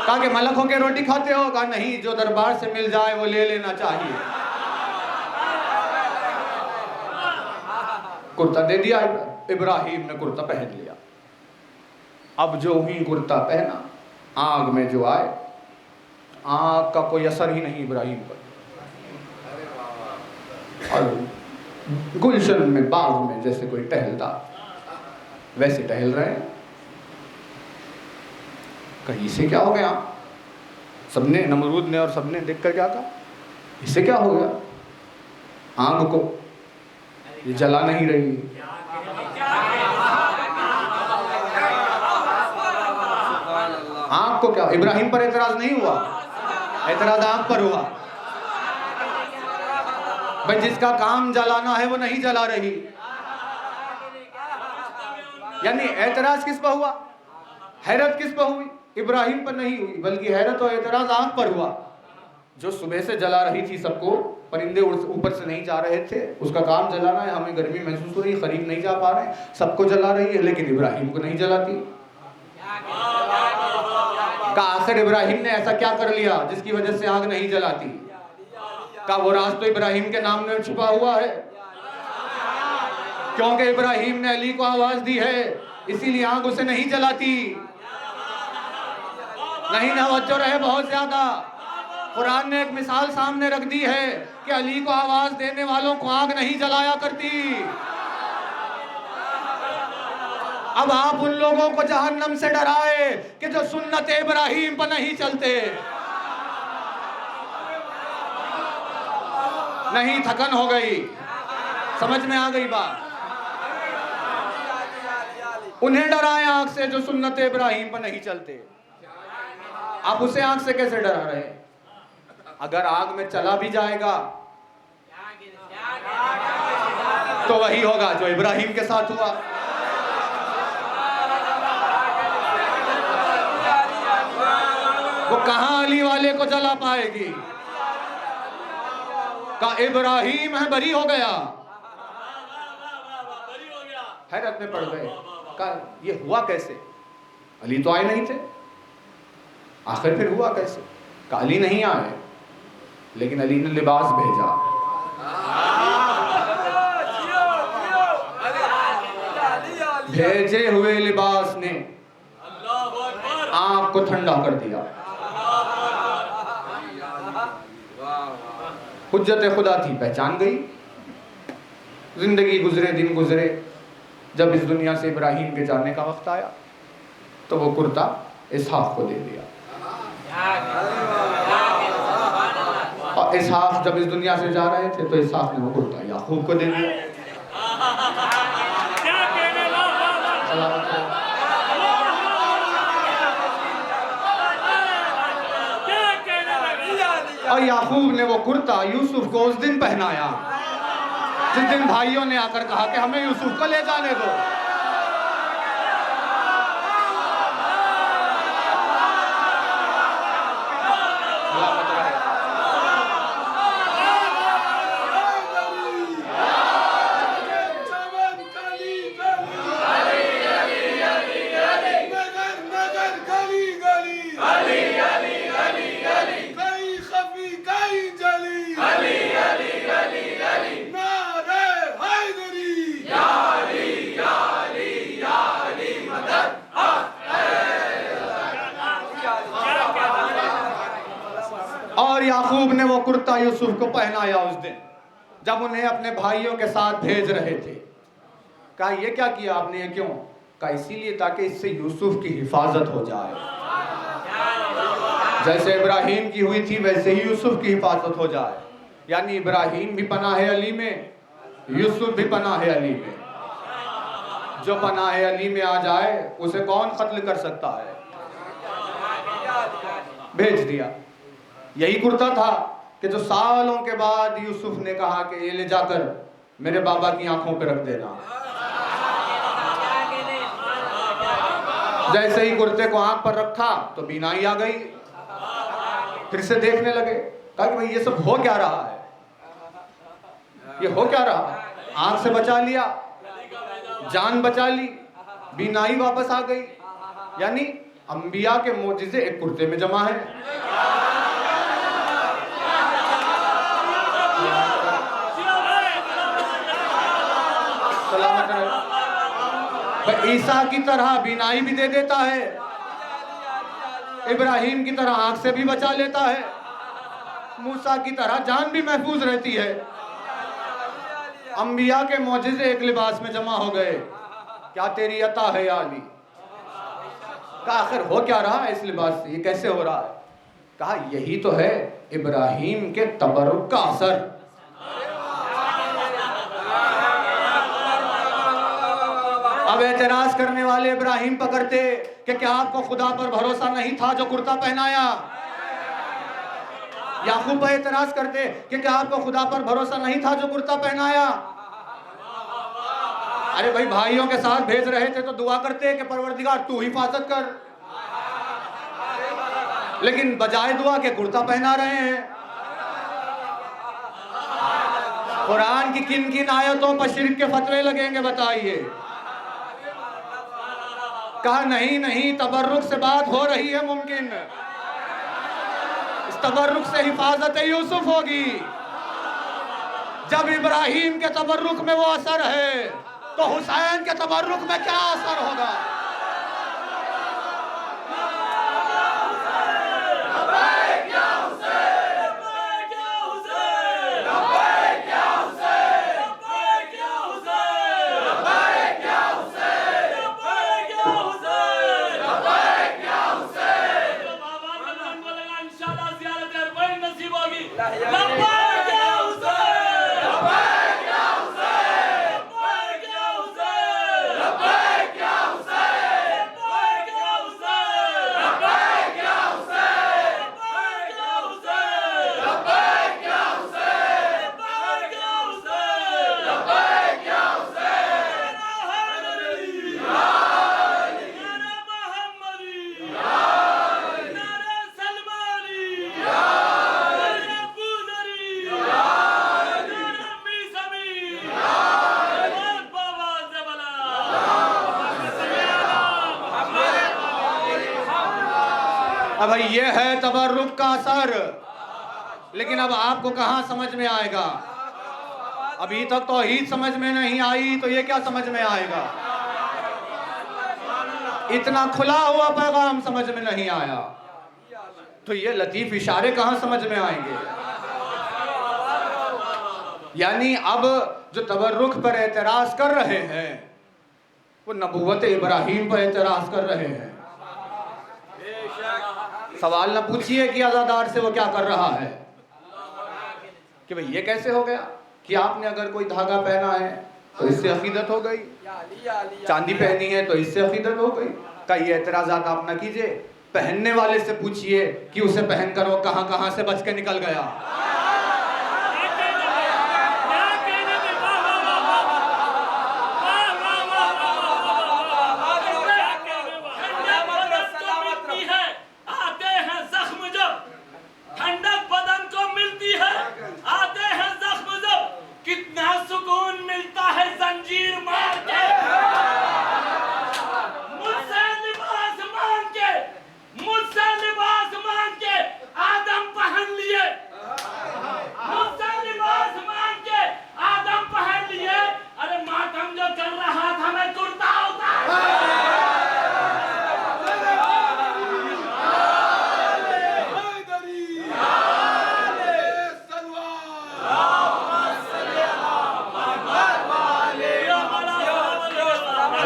कहा कि मलक होके रोटी खाते हो? कहा नहीं, जो दरबार से मिल जाए वो ले लेना चाहिए। कुर्ता दे दिया, इब्राहिम ने कुर्ता पहन लिया। अब जो ही कुर्ता पहना, आग में जो आए, आग का कोई असर ही नहीं इब्राहिम पर। और गुलशन में, बाग में जैसे कोई टहलता, वैसे टहल रहे हैं। कहीं इसे क्या हो गया? सबने, नमरूद ने और सबने देख कर क्या कहा, इसे क्या हो गया? आग को ये जला नहीं रही। आग को क्या? इब्राहिम पर एतराज नहीं हुआ, एतराज आग पर हुआ। भाई जिसका काम जलाना है वो नहीं जला रही, यानी एतराज किस पर हुआ? हैरत किस पर हुई? इब्राहिम पर नहीं हुई, बल्कि हैरत और एतराज आग पर हुआ। जो सुबह से जला रही थी सबको, परिंदे ऊपर से नहीं जा रहे थे, उसका काम जलाना है, हमें गर्मी महसूस हो रही, करीब नहीं जा पा रहे, सबको जला रही है, लेकिन इब्राहिम को नहीं जलाती। का आखिर इब्राहिम ने ऐसा क्या कर लिया जिसकी वजह से आग नहीं जलाती? का वो राज तो इब्राहिम के नाम में छुपा हुआ है, क्योंकि इब्राहिम ने अली को आवाज दी है, इसीलिए आग उसे नहीं जलाती। नहीं, तवज्जो रहे बहुत ज्यादा। कुरान ने एक मिसाल सामने रख दी है कि अली को आवाज देने वालों को आग नहीं जलाया करती। अब आप उन लोगों को जहन्नम से डराए कि जो सुन्नत इब्राहिम पर नहीं चलते। नहीं, थकन हो गई, समझ में आ गई बात। उन्हें डराए आग से जो सुन्नत इब्राहिम पर नहीं चलते। आप उसे आग से कैसे डरा रहे हैं? अगर आग में चला भी जाएगा तो वही होगा जो इब्राहिम के साथ हुआ। वो कहां अली वाले को जला पाएगी? का इब्राहिम है बरी हो गया, हैरत में पड़ गए। का ये हुआ कैसे? अली तो आए नहीं थे, आखिर फिर हुआ कैसे? का अली नहीं आए, लेकिन अली ने लिबास भेजा। भेजे हुए लिबास ने आग को ठंडा कर दिया। हुज्जत खुदा थी, पहचान गई। जिंदगी गुजरे, दिन गुजरे, जब इस दुनिया से इब्राहिम के जाने का वक्त आया तो वो कुर्ता इसहाक को दे दिया। और इसहाक जब इस दुनिया से जा रहे थे तो इसहाक ने वो कुर्ता याकूब को दे दिया। और याकूब ने वो कुर्ता यूसुफ को उस दिन पहनाया जिस दिन भाइयों ने आकर कहा कि हमें यूसुफ को ले जाने दो। और याकूब ने वो कुर्ता यूसुफ को पहनाया उस दिन जब उन्हें अपने भाइयों के साथ भेज रहे थे। कहा ये क्या किया आपने? ये क्यों? कहा इसीलिए ताकि इससे यूसुफ की हिफाजत हो जाए। जैसे इब्राहिम की हुई थी वैसे ही यूसुफ की हिफाजत हो जाए। यानी इब्राहिम भी पनाह है अली में, यूसुफ भी पनाह है अली में। जो पनाह अली में आ जाए उसे कौन कत्ल कर सकता है? भेज दिया। यही कुर्ता था कि जो सालों के बाद यूसुफ ने कहा कि ये ले जाकर मेरे बाबा की आंखों पे रख देना। जैसे ही कुर्ते को आंख पर रखा तो बीनाई आ गई, फिर से देखने लगे। कहा कि भाई ये सब हो क्या रहा है, ये हो क्या रहा है? आंख से बचा लिया, जान बचा ली, बीनाई वापस आ गई। यानी अंबिया के मोजिज़े एक कुर्ते में जमा है। ईसा की तरह बीनाई भी दे देता है, इब्राहिम की तरह आंख से भी बचा लेता है, मूसा की तरह जान भी महफूज रहती है। अंबिया के मौजिज़े एक लिबास में जमा हो गए। क्या तेरी अता है या अली? कहा आखिर हो क्या रहा है इस लिबास से, ये कैसे हो रहा है? कहा यही तो है इब्राहिम के तबर्रुक का असर। अब एतराज करने वाले इब्राहिम पकड़ते कि क्या आपको खुदा पर भरोसा नहीं था जो कुर्ता पहनाया? याकूब पर एतराज करते कि क्या आपको खुदा पर भरोसा नहीं था जो कुर्ता पहनाया? अरे भाई भाइयों के साथ भेज रहे थे तो दुआ करते कि परवरदिगार तू हिफाजत कर, लेकिन बजाय दुआ के कुर्ता पहना रहे हैं। कुरान की किन किन आयतों पर शिर्क के फतवे लगेंगे बताइए? कहा नहीं नहीं, तबर्रुक से बात हो रही है मुमकिन, इस तबर्रुक से हिफाजत यूसुफ होगी। जब इब्राहिम के तबर्रुक में वो असर है तो हुसैन के तबर्रुक में क्या असर होगा? अब भाई ये है तबर्रुक का असर, लेकिन अब आपको कहां समझ में आएगा? अभी तक तौहीद समझ में नहीं आई तो ये क्या समझ में आएगा? इतना खुला हुआ पैगाम समझ में नहीं आया तो ये लतीफ इशारे कहां समझ में आएंगे? यानी अब जो तबर्रुक पर एतराज कर रहे हैं वो नबूवत इब्राहिम पर एतराज कर रहे हैं। सवाल न पूछिए कि अज़ादार से वो क्या कर रहा है कि भाई ये कैसे हो गया कि आपने अगर कोई धागा पहना है तो इससे अकीदत हो गई, चांदी पहनी है तो इससे अकीदत हो गई। का ये एतराज़ात आप न कीजिए, पहनने वाले से पूछिए कि उसे पहनकर वो कहां कहां से बच के निकल गया।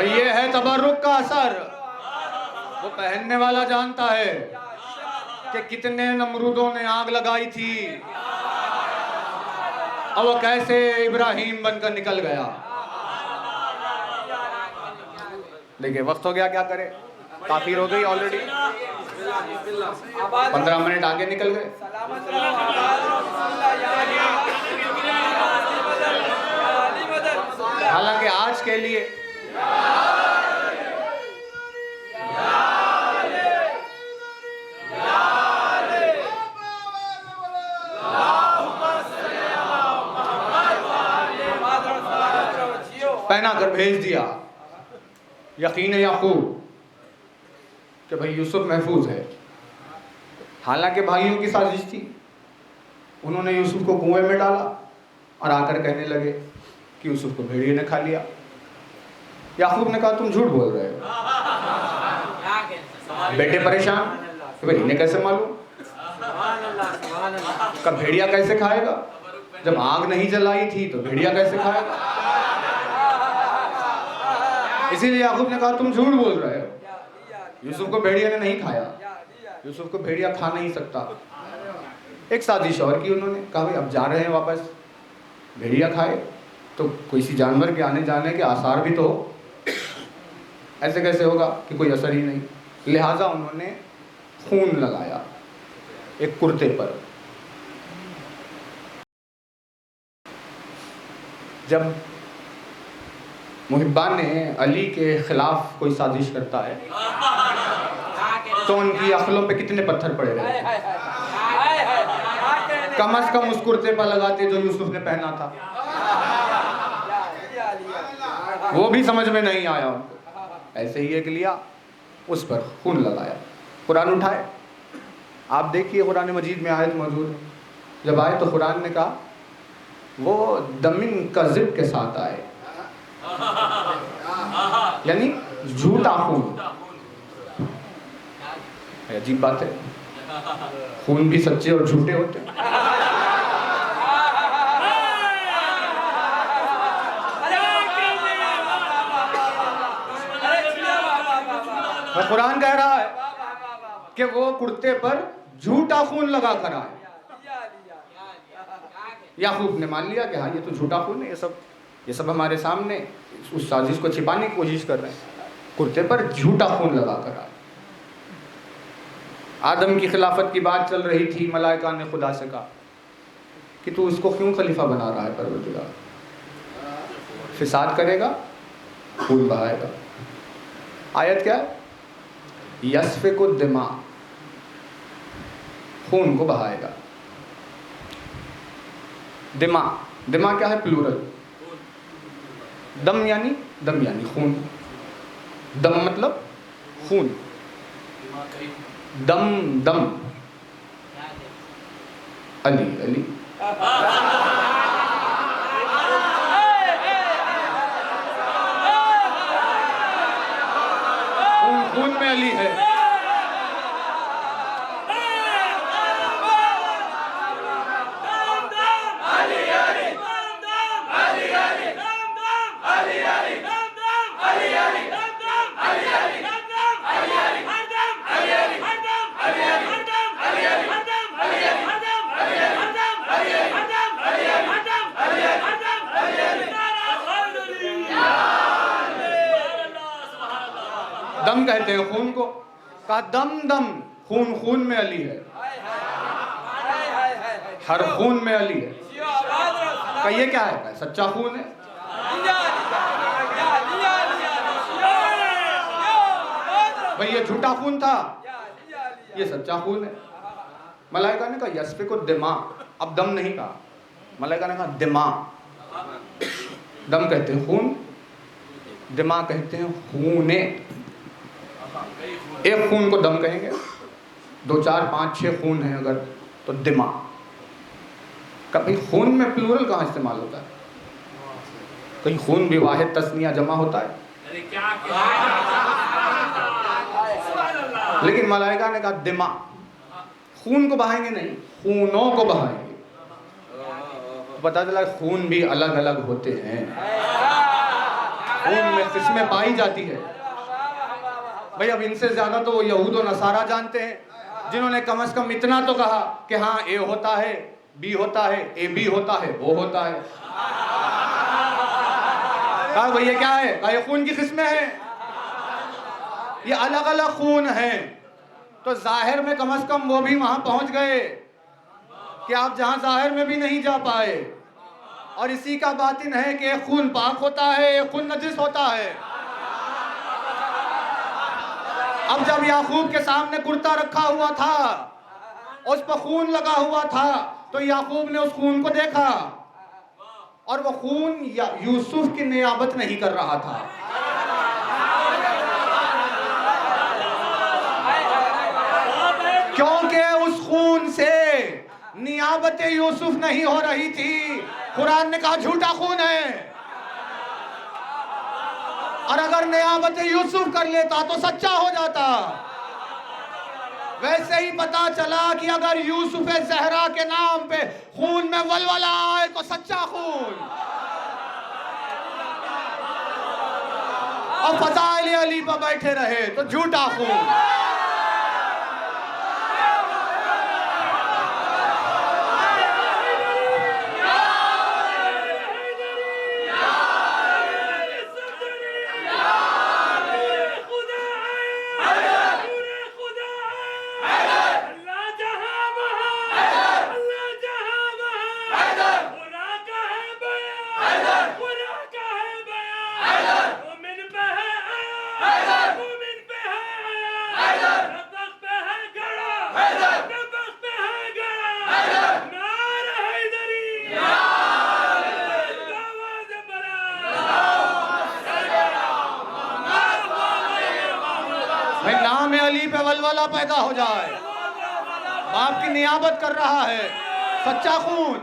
ये है तबर्रुक का असर। वो पहनने वाला जानता है कि कितने नमरूदों ने आग लगाई थी और वो कैसे इब्राहिम बनकर निकल गया। देखिए वक्त हो गया, क्या करे, काफी हो गई ऑलरेडी, 15 मिनट आगे निकल गए। हालांकि आज के लिए पहना कर भेज दिया, यकीन याकूब कि भाई यूसुफ महफूज है। हालांकि भाइयों की साजिश थी, उन्होंने यूसुफ को कुएं में डाला और आकर कहने लगे कि यूसुफ को भेड़िए ने खा लिया। याकूब ने कहा तुम झूठ बोल रहे हो। बेटे परेशान कि भाई इन्हें कैसे मालूम, कब भेड़िया कैसे खाएगा, जब आग नहीं जलाई थी तो भेड़िया कैसे खाएगा। इसीलिए याकूब ने कहा तुम झूठ बोल रहे हो, यूसुफ को भेड़िया ने नहीं खाया, यूसुफ को भेड़िया खा नहीं सकता। एक साजिश और की उन्होंने, कहा भाई अब जा रहे हैं वापस, भेड़िया खाए तो कोई सी जानवर के आने जाने के आसार भी तो हो, ऐसे कैसे होगा कि कोई असर ही नहीं। लिहाजा उन्होंने खून लगाया एक कुर्ते पर। जब मुहिब्बान ने अली के खिलाफ कोई साजिश करता है तो उनकी अक्लों पे कितने पत्थर पड़े रहे, कम अज कम उस कुर्ते पर लगाते जो यूसुफ ने पहना था, वो भी समझ में नहीं आया उनको। ऐसे ही एक लिया, उस पर खून लगाया, कुरान उठाए। आप देखिए कुरान मजीद में आयत मौजूद है, जब आए तो कुरान ने कहा वो दमिन कज़िब के साथ आए, यानी झूठा खून। अजीब बात है, खून भी सच्चे और झूठे होते हैं। कुरान कह रहा है कि वो कुर्ते पर झूठा खून लगा कर आए। याकूब ने मान लिया कि हाँ ये तो झूठा खून है, ये सब हमारे सामने उस साजिश को छिपाने की कोशिश कर रहे हैं। कुर्ते पर झूठा खून लगा कर आए। आदम की खिलाफत की बात चल रही थी, मलाइका ने खुदा से कहा कि तू उसको क्यों खलीफा बना रहा है परवरदिगार, फिसाद करेगा, खून बहाएगा। आयत क्या है? यस्फिकु दिमा, खून को बहाएगा। दिमा, दिमा क्या है? प्लूरल। दम यानी खून, दम मतलब खून, दम अली अली। खून में अली है। दम कहते हैं खून को, कहा दम खून, खून में अली है, हर खून में अली है। कहा ये क्या है? सच्चा खून है। भाई ये झूठा खून था, ये सच्चा खून है। मलाइका ने कहा यस्फिकु दिमा, अब दम नहीं कहा, मलाइका ने कहा दिमा। दम कहते हैं खून, दिमा कहते हैं खूने। एक खून को दम कहेंगे, 2 4 5 6 खून है अगर तो दिमा। कभी खून में प्लूरल कहाँ इस्तेमाल होता है? कहीं खून भी वाहिद तस्निया जमा होता है? लेकिन मलाइका ने कहा दिमा, खून को बहाएंगे नहीं, खूनों को बहाएंगे। तो पता चला खून भी अलग अलग होते हैं, खून में किस्में पाई जाती है। भाई अब इनसे ज्यादा तो वो यहूद और नसारा जानते हैं, जिन्होंने कम से कम इतना तो कहा कि हाँ ए होता है, बी होता है, ए बी होता है, वो होता है। कहा भाई ये क्या है? कहा ये खून की किस्में हैं, ये अलग अलग खून हैं। तो जाहिर में कम से कम वो भी वहां पहुंच गए कि आप जहां जाहिर में भी नहीं जा पाए। और इसी का बातिन है कि एक खून पाक होता है, एक खून नजिस होता है। अब जब याकूब के सामने कुर्ता रखा हुआ था, उस पर खून लगा हुआ था, तो याकूब ने उस खून को देखा और वो खून यूसुफ की नियाबत नहीं कर रहा था। क्योंकि उस खून से नियाबत यूसुफ नहीं हो रही थी। कुरान ने कहा झूठा खून है, और अगर नियाबत यूसुफ कर लेता तो सच्चा हो जाता। वैसे ही पता चला कि अगर यूसुफ ज़हरा के नाम पे खून में वलवला आए तो सच्चा खून, और फज़ाइल अली पर बैठे रहे तो झूठा खून। नाम अली पे वलवला पैदा हो जाए, बाप की नियाबत कर रहा है, सच्चा खून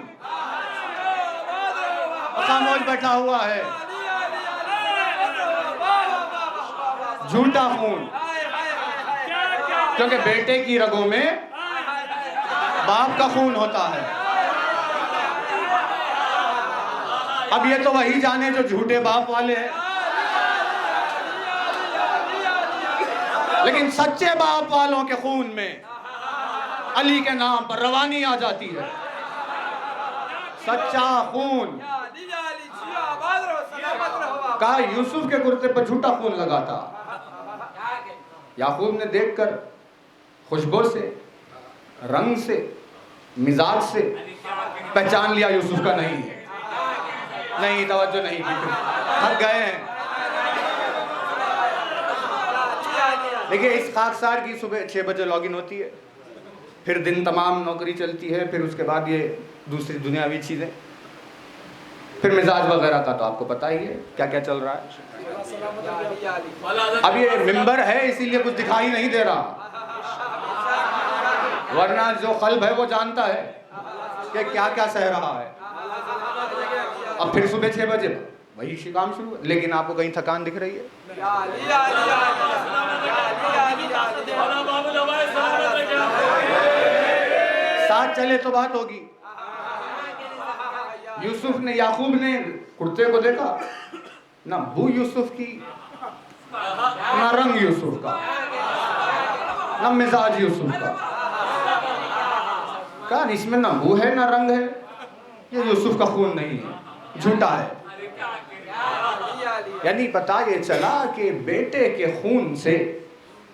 खामोश बैठा हुआ है, झूठा खून। क्योंकि बेटे की रगों में बाप का खून होता है। अब ये तो वही जाने जो झूठे बाप वाले हैं, लेकिन सच्चे बाप वालों के खून में अली के नाम पर रवानी आ जाती है। सच्चा खून। कहा यूसुफ के कुर्ते पर झूठा खून लगाता। याकूब ने देखकर खुशबू से, रंग से, मिजाज से पहचान लिया यूसुफ का नहीं है। नहीं, तवज्जो नहीं की, थक गए हैं। देखिए, इस खाकसार की सुबह 6 बजे लॉगिन होती है, फिर दिन तमाम नौकरी चलती है, फिर उसके बाद ये दूसरी दुनियावी चीज़ें, फिर मिजाज वगैरह का तो आपको पता ही है क्या क्या चल रहा है। अब ये मिंबर है इसीलिए कुछ दिखाई नहीं दे रहा, वरना जो कल्ब है वो जानता है कि क्या क्या सह रहा है। अब फिर सुबह 6 बजे वही काम शुरू, लेकिन आपको कहीं थकान दिख रही है? साथ चले तो बात होगी। यूसुफ ने, याकूब ने कुर्ते को देखा ना, बू यूसुफ की, ना रंग यूसुफ का, ना मिजाज यूसुफ का। कहा इसमें ना बू है ना रंग है, ये यूसुफ का खून नहीं है, झूठा है। यानी पता ये चला कि बेटे के खून से,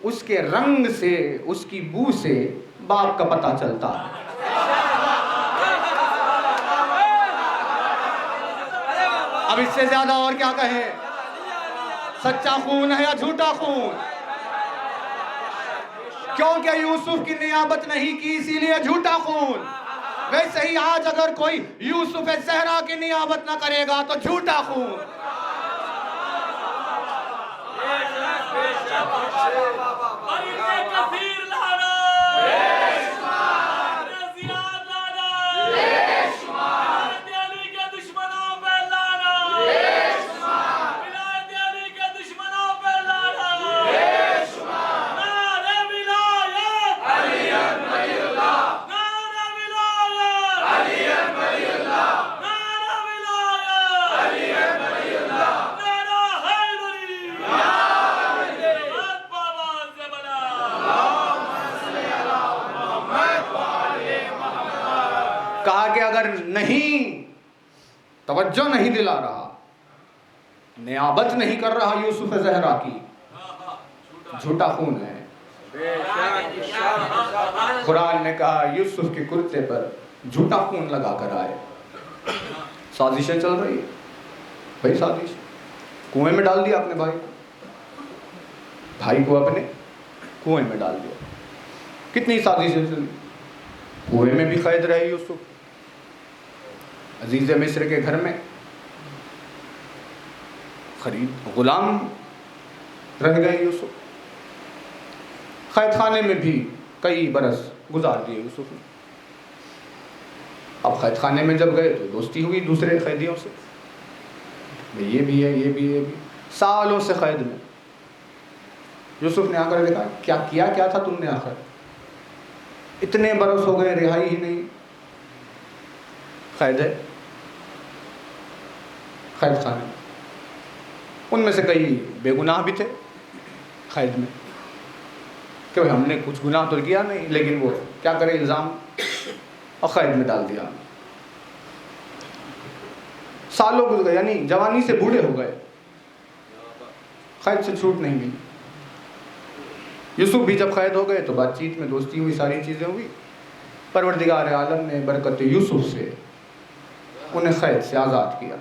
उसके रंग से, उसकी बू से बाप का पता चलता है। अब इससे ज्यादा और क्या कहें? सच्चा खून है या झूठा खून? क्योंकि यूसुफ की नियाबत नहीं की इसीलिए झूठा खून। वैसे ही आज अगर कोई यूसुफ ज़हरा की नियाबत ना करेगा तो झूठा खून। कहा कि अगर नहीं, तवज्जो नहीं दिला रहा, नियाबत नहीं कर रहा यूसुफ ज़हरा की, झूठा खून है। कुरान ने कहा यूसुफ के कुर्ते पर झूठा खून लगा कर आए। साजिशें चल रही है भाई, साजिश। कुएं में डाल दिया अपने भाई को अपने कुएं में डाल दिया। कितनी साजिशें चली। कुएं में भी कैद रहे यूसुफ, अजीज़ मिस्र के घर में खरीद गुलाम रह गए यूसुफ। कैद खाने में भी कई बरस गुजार दिए यूसुफ ने। अब कैद खाने में जब गए तो दोस्ती हुई दूसरे कैदियों से, ये भी है, ये भी है, ये भी। सालों से कैद में यूसुफ ने आकर देखा, क्या था तुमने, आखिर इतने बरस हो गए, रिहाई ही नहीं, कैद है कैद खाने। उनमें से कई बेगुनाह भी थे कैद में कि भाई हमने कुछ गुनाह तो किया नहीं, लेकिन वो क्या करे, इल्ज़ाम और कैद में डाल दिया। सालों गुजर गए, यानी जवानी से बूढ़े हो गए, कैद से छूट नहीं मिली। यूसुफ भी जब कैद हो गए तो बातचीत में दोस्ती हुई, सारी चीज़ें हुई। परवरदिगार आलम ने बरकत यूसुफ से उन्हें कैद से आज़ाद किया।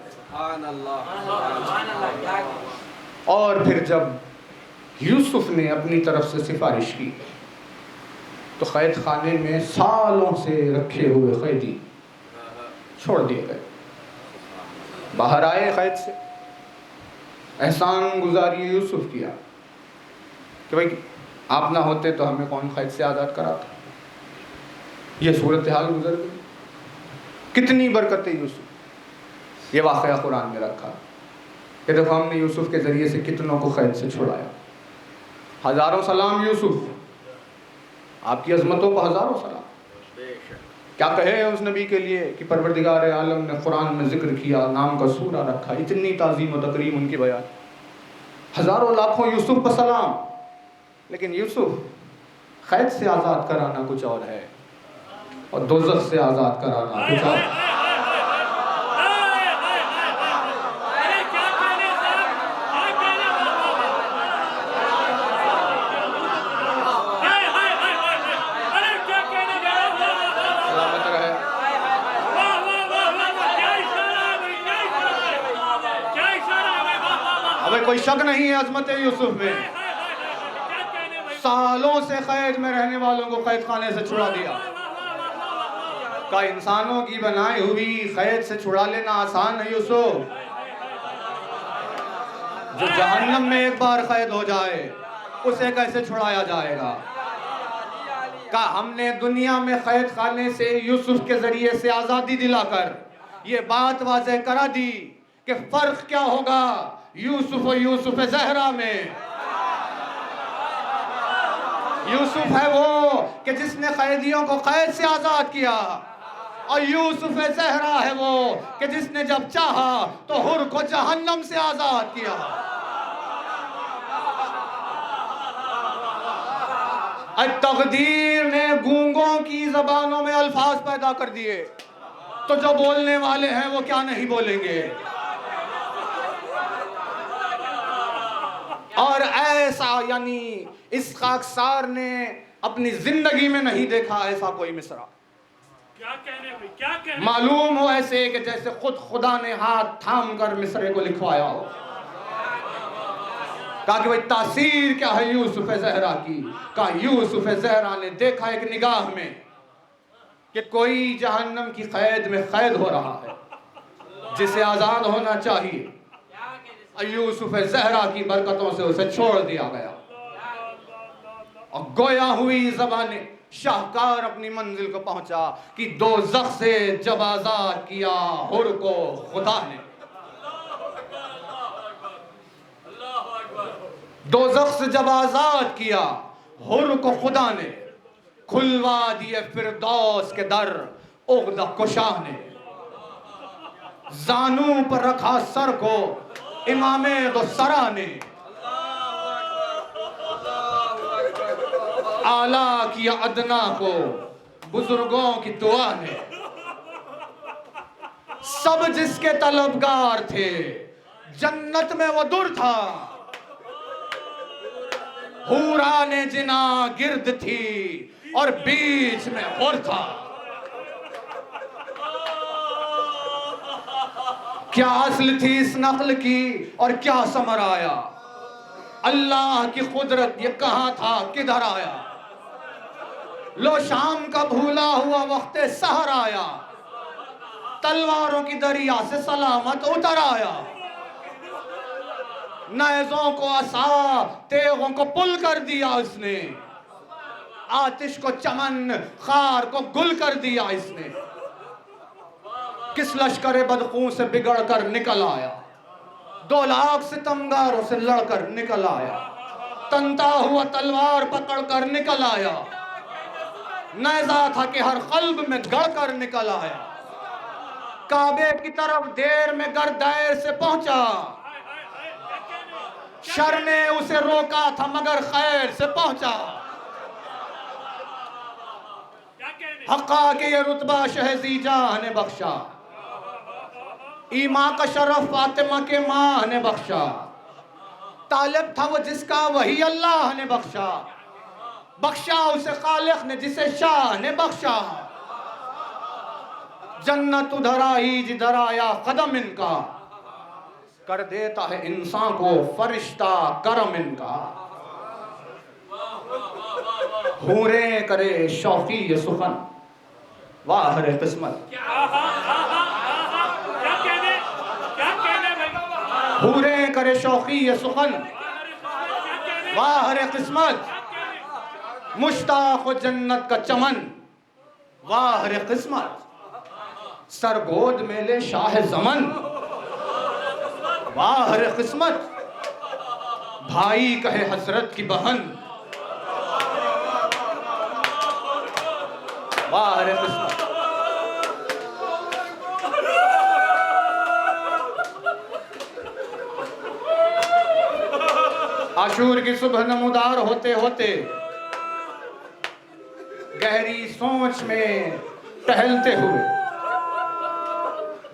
और फिर जब यूसुफ ने अपनी तरफ से सिफारिश की तो कैद खाने में सालों से रखे हुए कैदी छोड़ दिए गए, बाहर आए कैद से। एहसान गुजारी यूसुफ किया कि भाई आप ना होते तो हमें कौन कैद से आज़ाद कराता। ये सूरत हाल गुजर गई। कितनी बरकतें यूसुफ। ये वाक़या कुरान में रखा कि देखो हमने यूसुफ के ज़रिए से कितनों को कैद से छुड़ाया। हज़ारों सलाम यूसुफ, आपकी अज़मतों को हज़ारों सलाम। क्या कहे उस नबी के लिए कि परवरदिगार आलम ने कुरान में ज़िक्र किया, नाम का सूरा रखा, इतनी ताज़ीम व तकरीम उनकी बयान। हज़ारों लाखों यूसुफ को सलाम। लेकिन यूसुफ कैद से आज़ाद कराना कुछ और है और दोज़ख से आज़ाद कराना कुछ और है। अबे कोई शक नहीं है अज़मत यूसुफ में। सालों से कैद में रहने वालों को कैद खाने से छुड़ा दिया। का इंसानों की बनाई हुई कैद से छुड़ा लेना आसान है यूसुफ? जो जहन्नम में एक बार कैद हो जाए उसे कैसे छुड़ाया जाएगा? का हमने दुनिया में कैद खाने से यूसुफ के जरिए से आज़ादी दिलाकर ये बात वाज़ेह करा दी कि फ़र्क क्या होगा यूसुफ और यूसुफ ज़हरा में। यूसुफ है वो कि जिसने कैदियों को कैद से आज़ाद किया और यूसुफ ज़हरा है वो कि जिसने जब चाहा तो हुर को जहन्नम से आज़ाद किया। तकदीर ने गूंगों की ज़बानों में अल्फाज पैदा कर दिए तो जो बोलने वाले हैं वो क्या नहीं बोलेंगे। और ऐसा यानी इस खाकसार ने अपनी जिंदगी में नहीं देखा ऐसा कोई मिसरा। क्या कहने मालूम हो ऐसे कि जैसे खुद खुदा ने हाथ थाम कर मिसरे को लिखवाया हो। कहा कि भाई तासीर क्या है यूसुफ ज़हरा की। कहा यूसुफ ज़हरा ने देखा एक निगाह में कि कोई जहन्नम की कैद में कैद हो रहा है जिसे आज़ाद होना चाहिए। यूसुफ ज़हरा की बरकतों से उसे छोड़ दिया गया और गोया हुई ज़बाने शाहकार अपनी मंजिल को पहुंचा कि दोज़ख से जब आज़ाद किया हुर को खुदा ने। दोज़ख से जब आज़ाद किया हुर को खुदा ने, खुलवा दिए फिरदौस के दर उक़दा कुशा ने। ज़ानू पर रखा सर को इमामे दो सरा ने, आला किया अदना को बुजुर्गों की दुआ ने। सब जिसके तलबगार थे जन्नत में वो दुर था, हूरा ने जिना गिर्द थी और बीच में हुर था। क्या असल थी इस नक्ल की और क्या समर आया, अल्लाह की कुदरत ये कहां था किधर आया। लो शाम का भूला हुआ वक्त सहर आया, तलवारों की दरिया से सलामत उतर आया। नेज़ों को असा तेगों को पुल कर दिया इसने, आतिश को चमन खार को गुल कर दिया इसने। किस लश्कर बदखू से बिगड़ कर निकल आया, 2 लाख सितमगारों से लड़कर निकल आया। तनता हुआ तलवार पकड़ कर निकल आया, नेज़ा था कि हर क़ल्ब में गड़ कर निकल आया। काबे की तरफ देर में गर्दैर से पहुंचा, शर ने उसे रोका था मगर खैर से पहुंचा। हक्का के ये रुतबा शहजीजा ने बख्शा, ईमा का शरफ फातिमा के माँ ने बख्शा। तालिब था वो जिसका वही अल्लाह ने बख्शा, बख्शा उसे खालिक ने जिसे शाह ने बख्शा। जन्नत उधर आई जिधर आया कदम इनका, कर देता है इंसान को फरिश्ता करम इनका। हूरे करे शौकी ये सुखन, वाह रे किस्मत। हूरे करे शौकी ये सुखन, वाह रे किस्मत। मुश्ताक जन्नत का चमन, वाह रे किस्मत। सरगोद में ले शाह जमन, वाह रे किस्मत। भाई कहे हसरत की बहन, वाह रे किस्मत। आशूर की सुबह नमूदार होते होते गहरी सोच में टहलते हुए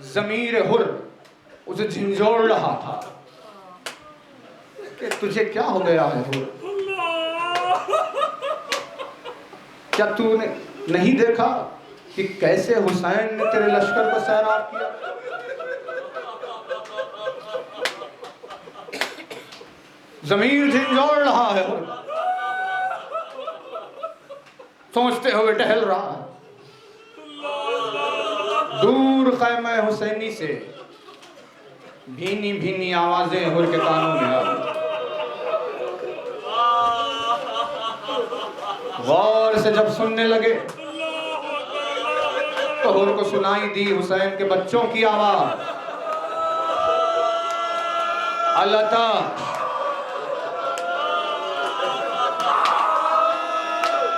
ज़मीर हुर उसे झिंझोड़ रहा था कि तुझे क्या हो गया है हुर? क्या तूने नहीं देखा कि कैसे हुसैन ने तेरे लश्कर को सैराब किया? ज़मीर झिंझोड़ रहा है हुर, सोचते हुए टहल रहा है। दूर ख़ैमा हुसैनी से भीनी भीनी आवाजें हुर के कानों में आ गई। गौर से जब सुनने लगे तो हुर को सुनाई दी हुसैन के बच्चों की आवाज। अल्लाह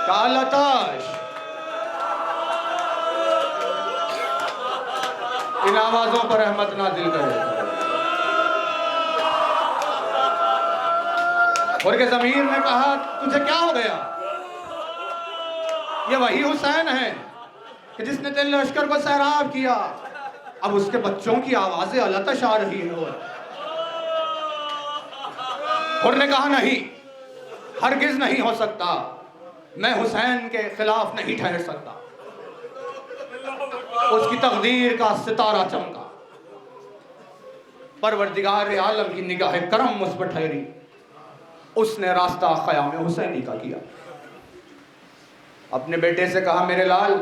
कालताश, इन आवाजों पर रहमत नाजिल करे। और के ज़मीर ने कहा तुझे क्या हो गया? ये वही हुसैन है कि जिसने तेरे लश्कर को सैराब किया। अब उसके बच्चों की आवाजें अलतश आ रही है। और ने कहा नहीं, हरगिज नहीं हो सकता, मैं हुसैन के खिलाफ नहीं ठहर सकता। उसकी तकदीर का सितारा चमका, परवरदिगार आलम की निगाह करम मुझ पर ठहरी। उसने रास्ता क़याम हुसैनी का किया। अपने बेटे से कहा मेरे लाल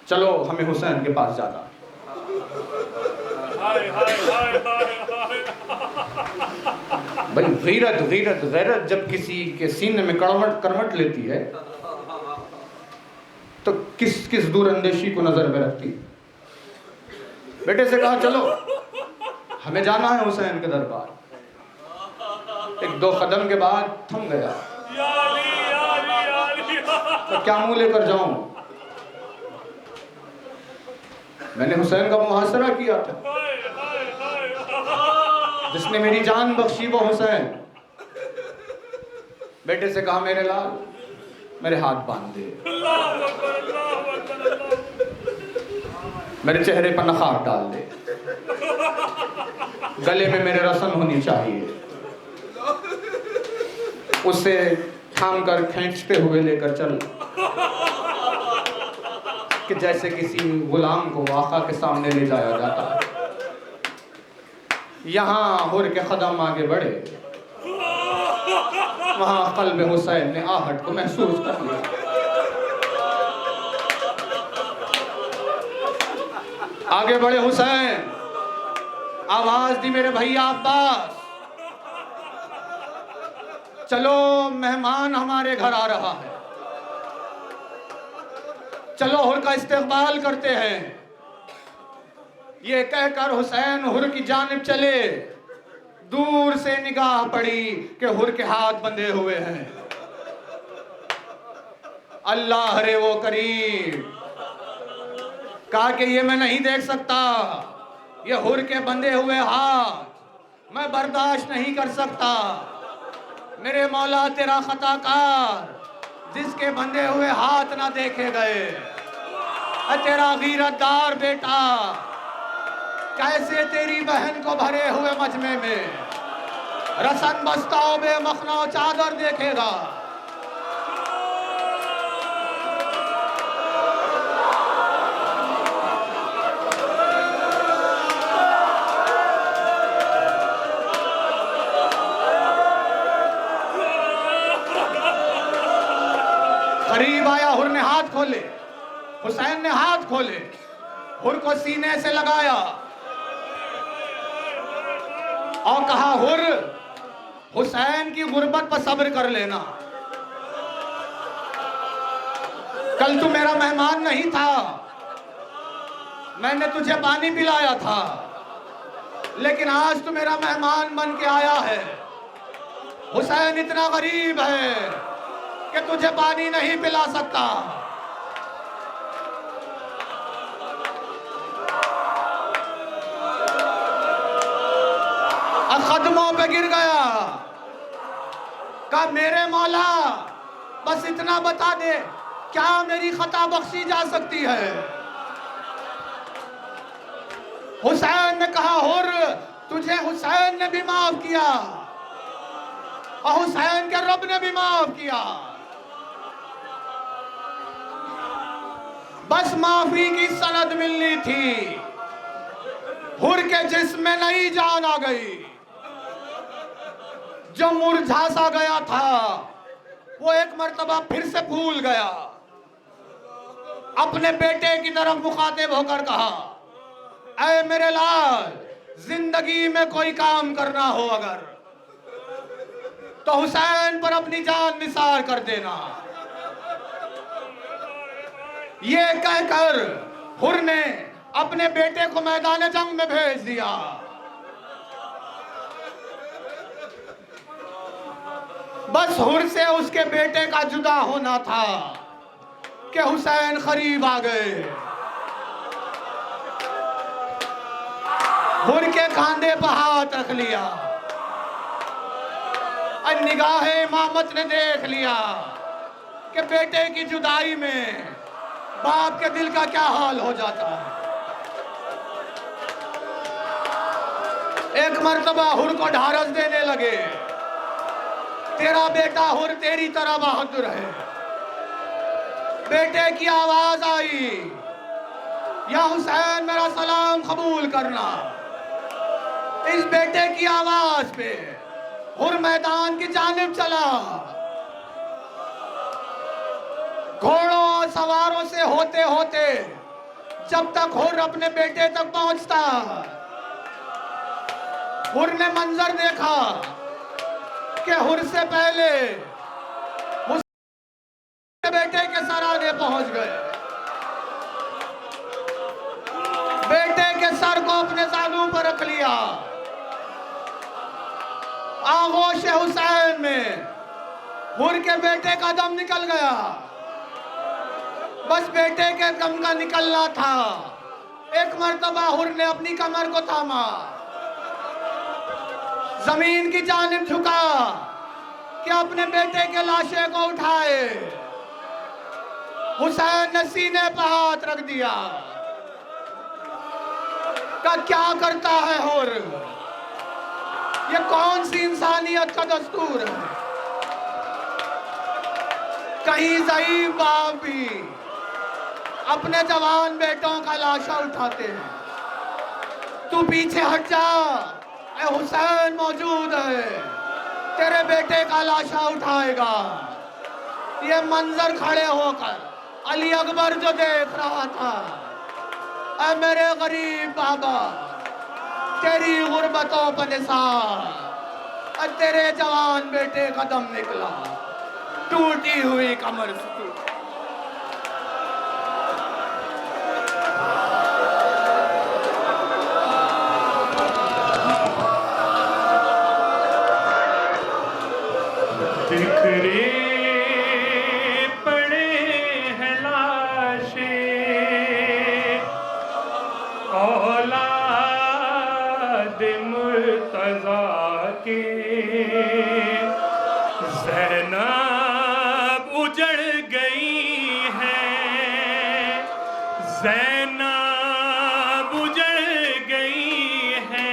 चलो हमें हुसैन के पास जाना। भाई गैरत गैरत गैरत जब किसी के सीने में करवट लेती है तो किस किस दूरअंदेशी को नजर में रखती। बेटे से कहा चलो हमें जाना है हुसैन के दरबार। एक दो कदम के बाद थम गया। तो क्या मुंह लेकर जाऊं? मैंने हुसैन का मुहासरा किया था, जिसने मेरी जान बख्शी वो हुसैन। बेटे से कहा मेरे लाल मेरे हाथ बांध दे, मेरे चेहरे पर नखार डाल दे, गले में मेरे रस्म होनी चाहिए। उसे थाम कर खींचते हुए लेकर चल कि जैसे किसी गुलाम को आका के सामने ले जाया जाता है। यहाँ हुर के कदम आगे बढ़े, वहाँ कल्ब हुसैन ने आहट को महसूस कर लिया। आगे बढ़े हुसैन, आवाज दी मेरे भैया अब्बास चलो मेहमान हमारे घर आ रहा है, चलो हुर का इस्तेकबाल करते हैं। ये कहकर हुसैन हुर की जानिब चले। दूर से निगाह पड़ी कि हुर के हाथ बंधे हुए हैं। अल्लाह रे वो करीम, कहा कि ये मैं नहीं देख सकता, ये हुर के बंधे हुए हाथ मैं बर्दाश्त नहीं कर सकता। मेरे मौला तेरा खताकार, जिसके बंधे हुए हाथ ना देखे गए, तेरा गीरतदार बेटा कैसे तेरी बहन को भरे हुए मजमे में रसन बस्ताओं में मखना चादर देखेगा। करीब आया, हुर ने हाथ खोले, हुसैन ने हाथ खोले, हुर को सीने से लगाया और कहा, हुर, हुसैन की गुर्बत पर सब्र कर लेना। कल तू मेरा मेहमान नहीं था, मैंने तुझे पानी पिलाया था, लेकिन आज तू मेरा मेहमान बन के आया है। हुसैन इतना गरीब है कि तुझे पानी नहीं पिला सकता। कदमों पे गिर गया, कहा, मेरे मौला बस इतना बता दे, क्या मेरी खता बख्शी जा सकती है? हुसैन ने कहा, हुर, तुझे हुसैन ने भी माफ किया और हुसैन के रब ने भी माफ किया। बस माफी की सनद मिलनी थी। हुर के जिस्म में नई जान आ गई। जो मुरझा सा गया था वो एक मर्तबा फिर से फूल गया। अपने बेटे की तरफ मुखातिब होकर कहा, ऐ मेरे लाल, जिंदगी में कोई काम करना हो अगर तो हुसैन पर अपनी जान निसार कर देना। ये कहकर हुर ने अपने बेटे को मैदान जंग में भेज दिया। बस हुर से उसके बेटे का जुदा होना था कि हुसैन करीब आ गए। हुर के खांधे पर हाथ रख लिया और निगाहे इमामत ने देख लिया कि बेटे की जुदाई में बाप के दिल का क्या हाल हो जाता है। एक मर्तबा हुर को ढारस देने लगे, तेरा बेटा हुर तेरी तरह बहादुर है। बेटे की आवाज आई, या हुसैन मेरा सलाम कबूल करना। इस बेटे की आवाज पे हुर मैदान की जानिब चला। घोड़ों और सवारों से होते होते जब तक हुर अपने बेटे तक पहुंचता, हुर ने मंजर देखा कि हुर से पहले उसके बेटे के सराने पहुंच गए। बेटे के सर को अपने सानू पर रख लिया। आगोश हुसैन में हुर के बेटे का दम निकल गया। बस बेटे के दम का निकलना था। एक मर्तबा हुर ने अपनी कमर को थामा, जमीन की जानिब झुका कि अपने बेटे के लाशे को उठाए। हुसैन ने सीने पर हाथ रख दिया। का क्या करता है हुर? ये कौन सी इंसानियत का दस्तूर है? कहीं ज़ईफ बाप भी अपने जवान बेटों का लाशा उठाते हैं। तू पीछे हट जा, हुसैन मौजूद है, तेरे बेटे का लाशा उठाएगा। ये मंजर खड़े होकर अली अकबर जो देख रहा था, ऐ मेरे गरीब बाबा, तेरी गुर्बतों पर निसार, तेरे जवान बेटे का दम निकला, टूटी हुई कमर से टूटी। बिखरे पड़े हैं लाशें, औलाद मुर्तज़ा ज़ैनब उजड़ गई है, ज़ैनब उजड़ गई है,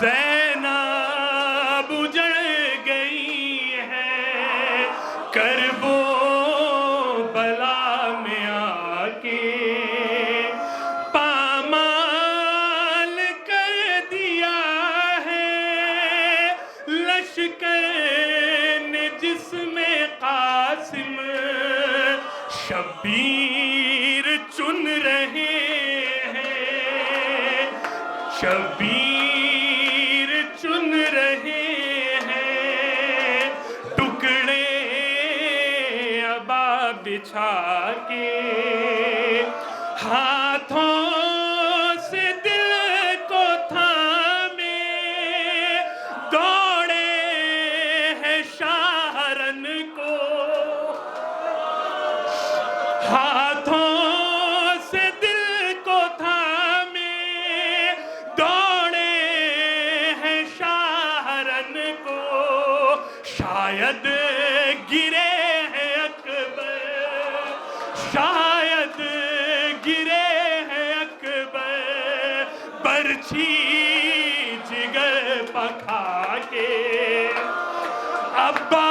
ज़ैनब उजड़ गई है, करबो बला में आके पामाल कर दिया है, लश्कर ने जिसमें कासिम शब्बीर चुन रहे हैं, शब्बीर चुन रहे हैं, टुकड़े अबा बिछा के हाथों से दिल को थामे दौड़े हैं शाहरन को, हाथों से दिल को थामे दौड़े हैं शाहरन को, शायद गिरे हैं अकबर, शायद गिरे हैं अकबर, बरछी जिगर पखा के अब्बा